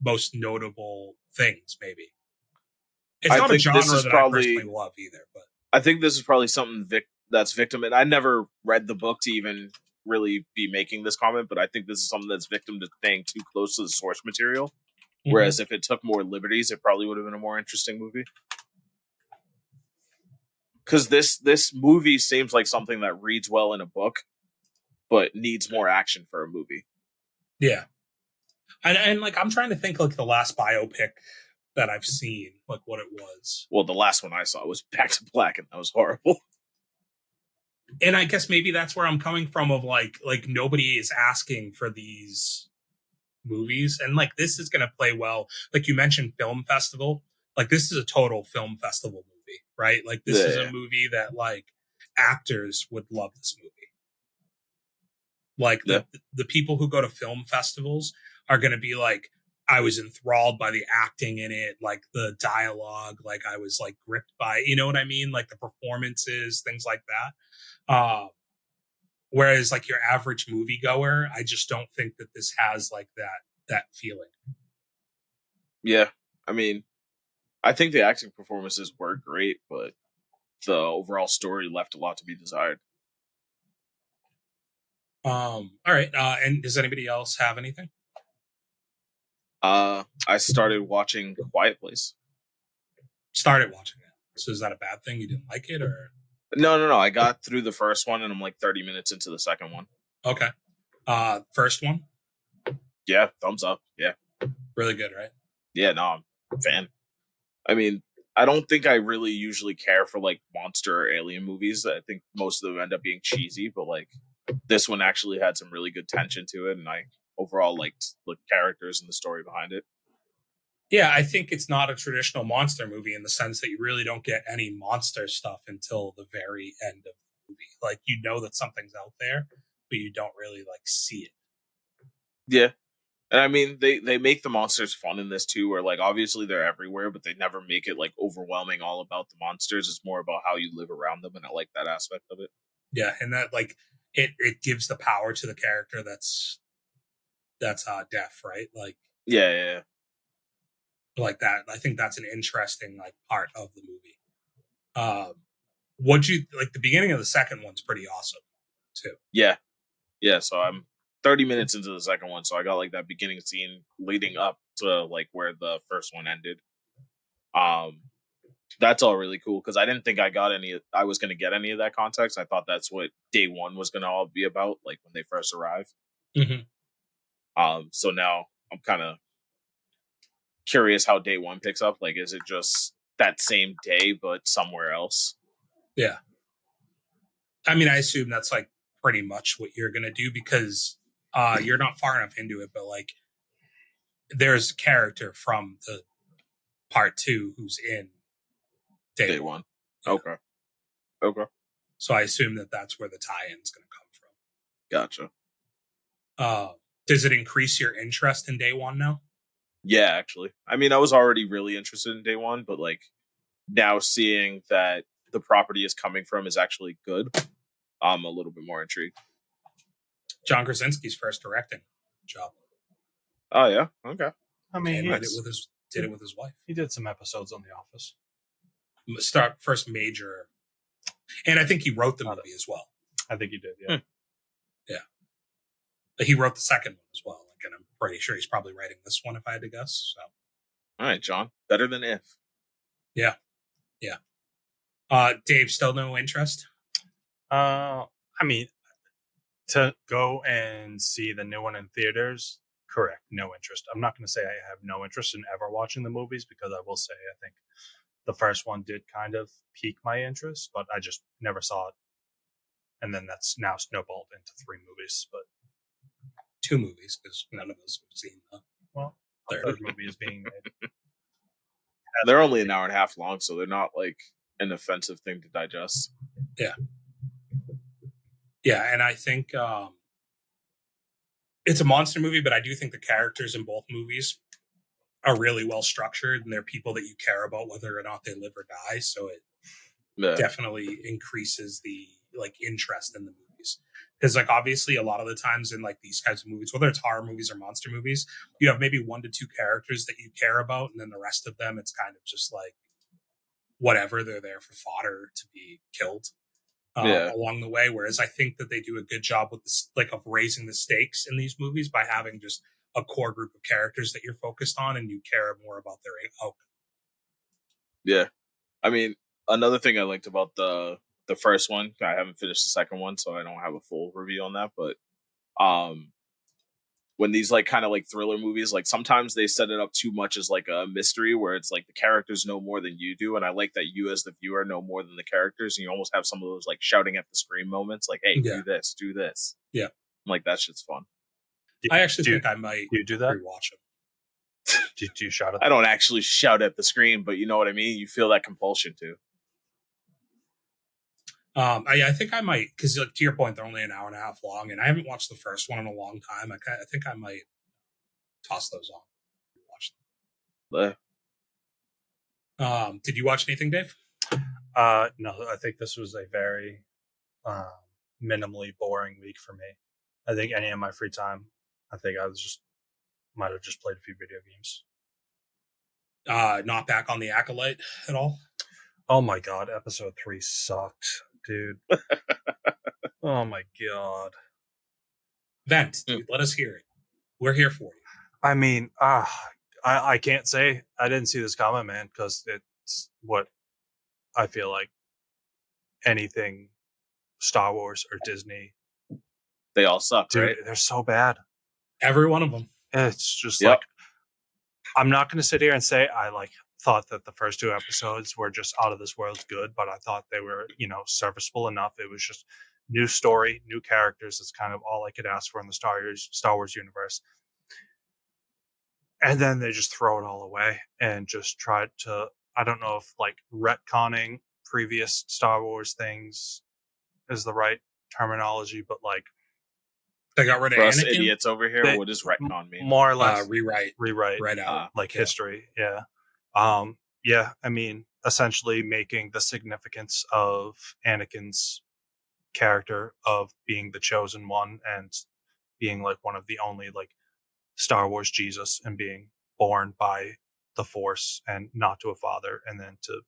most notable things. Maybe it's not a genre that I personally love either, but I think this is probably something that's victim. And I never read the book to even really be making this comment, but I think this is something that's victim to staying too close to the source material. Mm-hmm. Whereas if it took more liberties, it probably would have been a more interesting movie. because this movie seems like something that reads well in a book, but needs more action for a movie. Yeah. And like, I'm trying to think like the last biopic that I've seen, like what it was. Well, the last one I saw was Back to Black, and that was horrible. And I guess maybe that's where I'm coming from of like nobody is asking for these movies. And like, this is going to play well. Like you mentioned film festival, like this is a total film festival movie, right? Like this is a movie that like actors would love this movie. Like the people who go to film festivals are going to be like, I was enthralled by the acting in it, like the dialogue, like I was like gripped by, you know what I mean? Like the performances, things like that. Whereas like your average moviegoer, I just don't think that this has like that feeling. Yeah. I mean, I think the acting performances were great, but the overall story left a lot to be desired. All right. And does anybody else have anything? I started watching Quiet Place. Started watching it. So is that a bad thing? You didn't like it, or? No. I got through the first one, and I'm like 30 minutes into the second one. Okay. First one? Yeah, thumbs up. Yeah. Really good, right? Yeah, no, I'm a fan. I mean, I don't think I really usually care for like monster or alien movies. I think most of them end up being cheesy, but like this one actually had some really good tension to it, and I overall liked the characters and the story behind it. Yeah, I think it's not a traditional monster movie in the sense that you really don't get any monster stuff until the very end of the movie. Like, you know that something's out there, but you don't really like see it. Yeah. And I mean, they make the monsters fun in this too, where like obviously they're everywhere, but they never make it like overwhelming all about the monsters. It's more about how you live around them, and I like that aspect of it. Yeah, and that like it gives the power to the character that's deaf, right? Like Yeah. like that. I think that's an interesting like part of the movie. What'd you like? The beginning of the second one's pretty awesome too. Yeah. So I'm 30 minutes into the second one, so I got like that beginning scene leading up to like where the first one ended. That's all really cool because I didn't think I was going to get any of that context. I thought that's what day one was going to all be about, like when they first arrive. Mm-hmm. So now I'm kind of curious how day one picks up. Like, is it just that same day but somewhere else? Yeah. I mean, I assume that's like pretty much what you're gonna do because you're not far enough into it, but like there's a character from the part two who's in day one. Yeah. Okay. So I assume that that's where the tie-in's gonna come from. Gotcha. Does it increase your interest in day one now? Yeah, actually. I mean, I was already really interested in day one, but like now seeing that the property is coming from is actually good, I'm a little bit more intrigued. John Krasinski's first directing job. Oh yeah, okay. I mean, he did it with his wife. He did some episodes on The Office. First major, and I think he wrote the movie as well. I think he did. Yeah. Yeah. But he wrote the second one as well. Like, and I'm pretty sure he's probably writing this one if I had to guess. So. All right, John. Better than If. Yeah. Dave, still no interest? I mean, to go and see the new one in theaters, correct, no interest. I'm not going to say I have no interest in ever watching the movies because I will say I think the first one did kind of pique my interest, but I just never saw it. And then that's now snowballed into 3 movies, but 2 movies because none of us have seen the third movie is being made. They're only an hour and a half long, so they're not like an offensive thing to digest. Yeah, and I think it's a monster movie, but I do think the characters in both movies are really well structured, and they're people that you care about whether or not they live or die. So it definitely increases the like interest in the movies. Because like obviously a lot of the times in like these kinds of movies, whether it's horror movies or monster movies, you have maybe 1 to 2 characters that you care about, and then the rest of them it's kind of just like whatever, they're there for fodder to be killed along the way. Whereas I think that they do a good job with this, like of raising the stakes in these movies by having just a core group of characters that you're focused on and you care more about their outcome. Yeah. I mean, another thing I liked about the first one, I haven't finished the second one, so I don't have a full review on that. But when these like kind of like thriller movies, like sometimes they set it up too much as like a mystery where it's like the characters know more than you do, and I like that you as the viewer know more than the characters, and you almost have some of those like shouting at the screen moments, like, "Hey, Yeah. do this." Yeah. I'm like, that shit's fun. I actually think I might Do you do that? rewatch them. Do you shout at I don't actually shout at the screen, but you know what I mean. You feel that compulsion too. I think I might, because like, to your point, they're only an hour and a half long, and I haven't watched the first one in a long time. I think I might toss those on. Watch them. Did you watch anything, Dave? No, I think this was a very minimally boring week for me. I think any of my free time, I think I might have just played a few video games. Not back on the Acolyte at all? Oh my god, episode 3 sucked, dude. Oh my god. Vent, dude. Let us hear it. We're here for you. I mean, I can't say I didn't see this comment, man, because it's what I feel like anything Star Wars or Disney, they all suck, dude, right? They're so bad. Every one of them. It's just like, I'm not going to sit here and say I like thought that the first 2 episodes were just out of this world good, but I thought they were, serviceable enough. It was just new story, new characters. It's kind of all I could ask for in the Star Wars universe. And then they just throw it all away and just try to, I don't know if like retconning previous Star Wars things is the right terminology, but like, they got rid of us Anakin? Idiots over here. What does retcon mean? More or less rewrite right out, like history. Yeah. Yeah. I mean, essentially making the significance of Anakin's character of being the chosen one and being like one of the only like Star Wars Jesus and being born by the Force and not to a father, and then to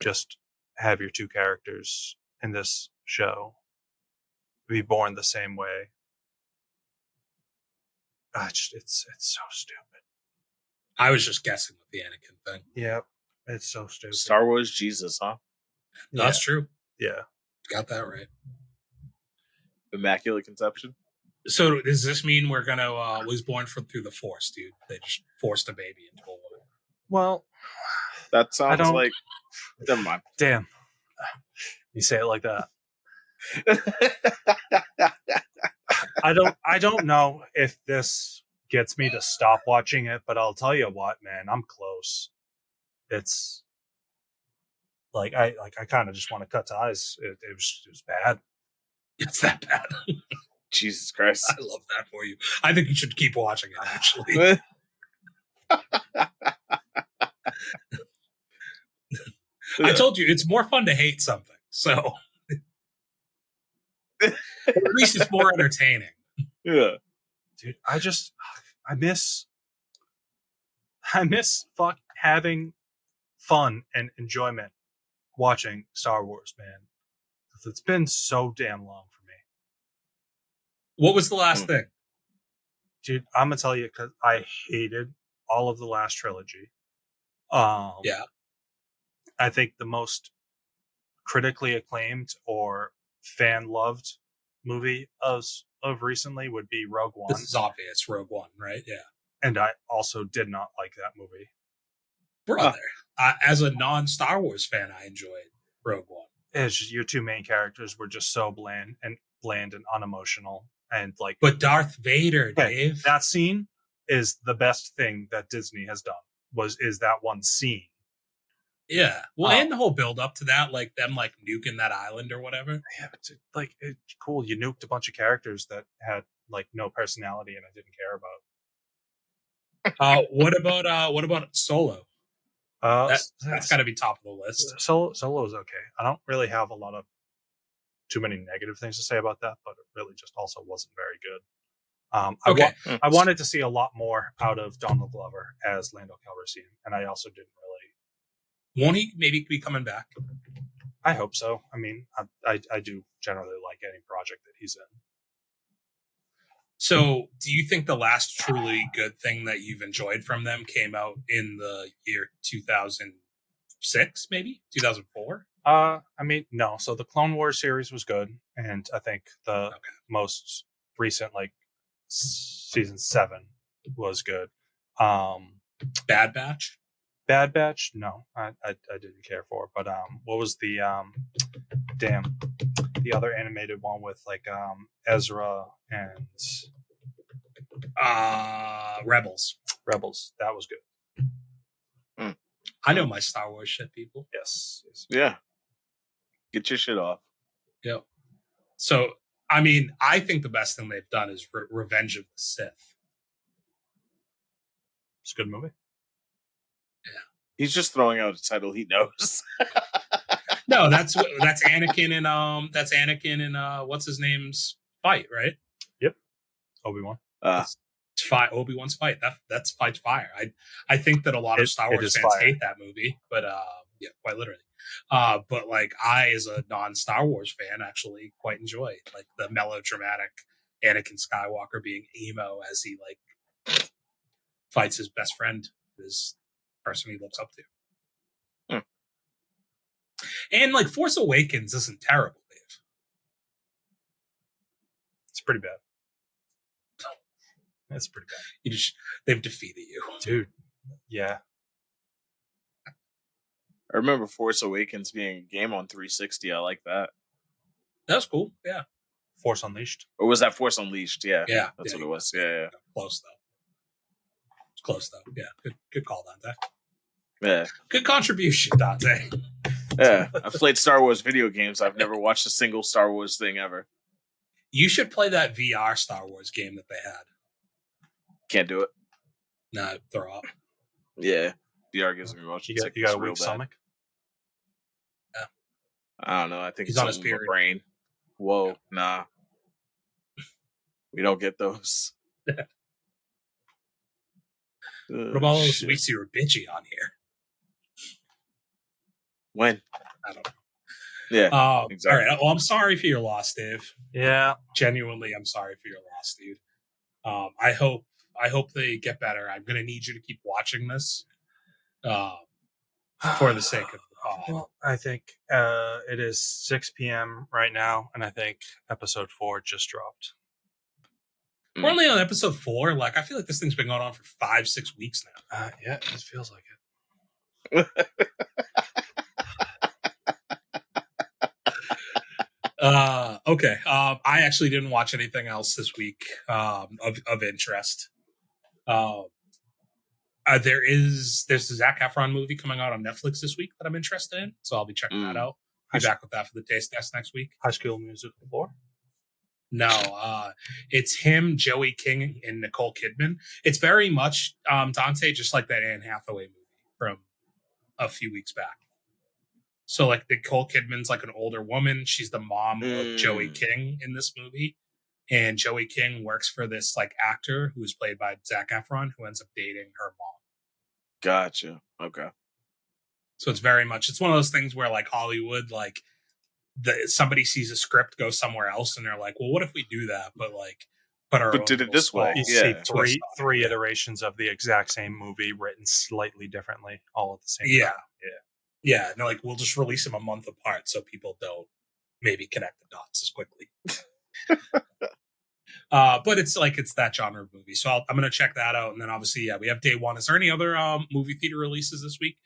just have your 2 characters in this show be born the same way. It's so stupid. I was just guessing with the Anakin thing. Yep, it's so stupid. Star Wars Jesus, huh? Yeah. That's true. Yeah, got that right. Immaculate Conception. So does this mean we're gonna was born through the Force, dude? They just forced a baby into a woman. Well, that sounds like. Never mind. Damn, you say it like that. I don't know if this gets me to stop watching it, but I'll tell you what, man, I'm close. It's like I kind of just want to cut ties. It was bad. It's that bad. Jesus Christ. I love that for you. I think you should keep watching it, actually. I told you, it's more fun to hate something. So at least it's more entertaining. Yeah. Dude, I miss having fun and enjoyment watching Star Wars, man. It's been so damn long for me. What was the last thing? Dude, I'm going to tell you, because I hated all of the last trilogy. Yeah. I think the most critically acclaimed or fan-loved movie of recently would be Rogue One. This is obvious, Rogue One, right? Yeah. And I also did not like that movie. Brother, as a non-Star Wars fan, I enjoyed Rogue One. It's just, your 2 main characters were just so bland and unemotional, and like. But Darth Vader, Dave. That scene is the best thing that Disney has done. Is that one scene? Yeah. Well, and the whole build up to that, like them like nuking that island or whatever. Yeah, but it's cool. You nuked a bunch of characters that had like no personality and I didn't care about. What about Solo? That's got to be top of the list. Solo is okay. I don't really have too many negative things to say about that, but it really just also wasn't very good. Okay. I wanted to see a lot more out of Donald Glover as Lando Calrissian, and I also didn't really. Won't he maybe be coming back? I hope so. I mean, I do generally like any project that he's in. So, do you think the last truly good thing that you've enjoyed from them came out in the year 2000, 2006, maybe 2004. I mean, no. So the Clone Wars series was good, and I think the most recent, like season 7, was good. Bad Batch. Bad Batch, no, I didn't care for it. But what was the the other animated one with like Ezra and Rebels. Rebels? That was good. I know my Star Wars shit, people. Yes. Yeah. Get your shit off. Yep. So, I mean, I think the best thing they've done is Revenge of the Sith. It's a good movie. Yeah. He's just throwing out a title he knows. No, that's Anakin and what's his name's fight, right? Yep. Obi-Wan. Obi-Wan's fight. That's Fight's fire. I think that a lot of Star Wars fans hate that movie, but yeah, quite literally. But like I, as a non-Star Wars fan, actually quite enjoy like the melodramatic Anakin Skywalker being emo as he like fights his best friend, his person he looks up to. And like Force Awakens isn't terrible, Dave. It's pretty bad. That's pretty bad. They've defeated you, dude. Yeah. I remember Force Awakens being a game on 360. I like that. That's cool. Yeah. Force Unleashed. Or was that Force Unleashed? Yeah. Yeah. That's what it was. Yeah. Close though. It's close though. Yeah. Good call, Dante. Yeah. Good contribution, Dante. Yeah. I've played Star Wars video games. I've never watched a single Star Wars thing ever. You should play that VR Star Wars game that they had. Can't do it. Nah, throw up. Yeah. VR gives me motion sickness. You got a weak stomach? Yeah. I don't know. I think he's it's on his my brain. Whoa. Nah. We don't get those. What about all those weeks you were bitchy on here? When? I don't know. Yeah. Exactly. All right. Well, I'm sorry for your loss, Dave. Yeah. Genuinely, I'm sorry for your loss, dude. I hope they get better. I'm going to need you to keep watching this for the sake of the pod. Well, I think it is 6 p.m. right now, and I think episode 4 just dropped. We're only on episode 4. Like, I feel like this thing's been going on for 5-6 weeks now. Yeah, it feels like it. Okay. I actually didn't watch anything else this week of interest. There's a Zac Efron movie coming out on Netflix this week that I'm interested in, so I'll be checking that out. Be back with that for the taste test next week. High School Musical 4? No, it's him, Joey King, and Nicole Kidman. It's very much Dante, just like that Anne Hathaway movie from a few weeks back. So like Nicole Kidman's like an older woman. She's the mom of Joey King in this movie. And Joey King works for this like actor who is played by Zac Efron, who ends up dating her mom. Gotcha. Okay. So it's very much, it's one of those things where like Hollywood, like somebody sees a script go somewhere else and they're like, well, what if we do that? But did it this way. You Yeah. see three iterations of the exact same movie written slightly differently, all at the same time. Yeah. No, like we'll just release them a month apart so people don't maybe connect the dots as quickly. But it's that genre of movie. So I'm going to check that out. And then obviously, we have day one. Is there any other movie theater releases this week?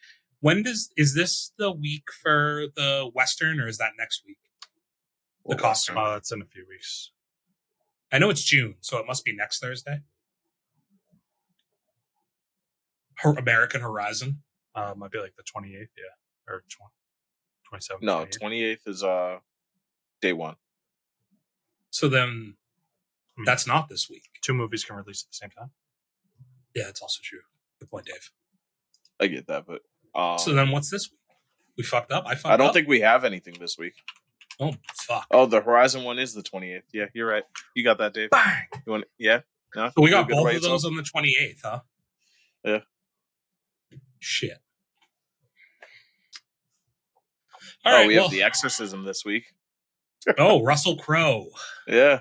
Is this the week for the Western or is that next week? The costume. It's in a few weeks. I know it's June, so it must be next Thursday. American Horizon. Might be like the 28th, yeah. Or 27th. No, 28th is day one. So then that's not this week. 2 movies can release at the same time. Yeah, it's also true. Good point, Dave. I get that, but so then what's this week? We fucked up. I don't think we have anything this week. Oh fuck! Oh, the Horizon one is the 28th. Yeah, you're right. You got that, Dave. Bang! You want? Yeah. No. So we got both of those on the 28th, huh? Yeah. Shit. All right. We have The Exorcism this week. Oh, Russell Crowe. Yeah.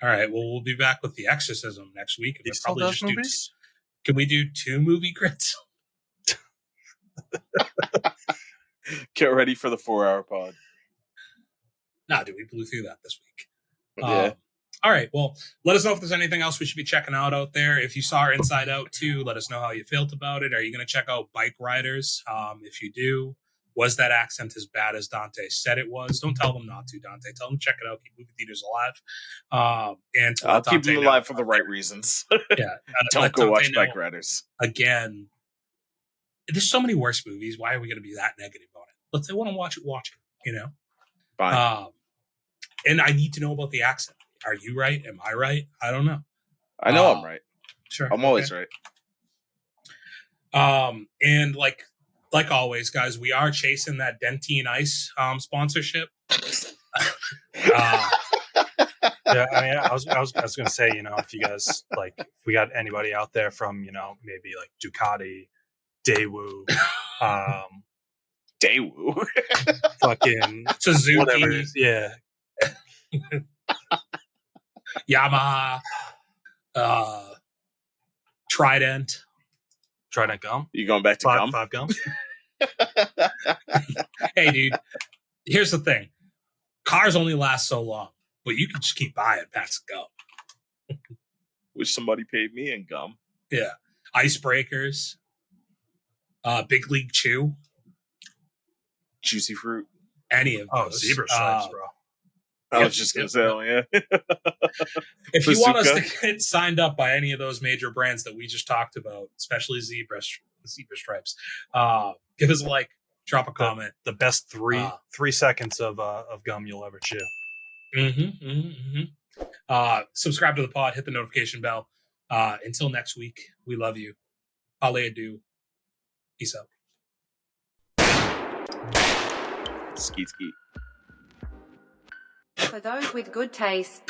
All right. Well, we'll be back with The Exorcism next week. He still does movies? Can we do 2 movie grits? Get ready for the 4-hour pod. Nah, dude, we blew through that this week. Yeah. All right. Well, let us know if there's anything else we should be checking out there. If you saw Inside Out 2, let us know how you felt about it. Are you going to check out Bikeriders? If you do, was that accent as bad as Dante said it was? Don't tell them not to, Dante. Tell them to check it out. Keep movie theaters alive. And to I'll let keep Dante them know- alive for the right reasons. Yeah. Don't let go Dante watch know, Bikeriders. again, there's so many worse movies. Why are we going to be that negative on it? If they want to watch it, you know? Fine. And I need to know about the accent. Are you right? Am I right? I don't know. I know I'm right. Sure. I'm always right. And like always, guys, we are chasing that Dentine Ice sponsorship. Yeah, I mean, I was gonna say, you know, if you guys like, if we got anybody out there from, you know, maybe like Ducati, Daewoo, Daewoo. Suzuki, fucking whatever it is, yeah, Yamaha, Trident. gum, You going back to gum? 5 gums. Hey, dude, here's the thing. Cars only last so long, but you can just keep buying packs of gum. Wish somebody paid me in gum. Yeah. Icebreakers. Big League Chew. Juicy fruit. Any of Oh, those. zebra stripes, bro. I was just gonna say, yeah. If you want us Bazooka. to get signed up by any of those major brands that we just talked about, especially zebra stripes, give us a like, drop a comment. The best 3 seconds of gum you'll ever chew. Subscribe to the pod, hit the notification bell. Until next week, we love you. Allez adieu. Peace out. Skeet skeet. For those with good taste.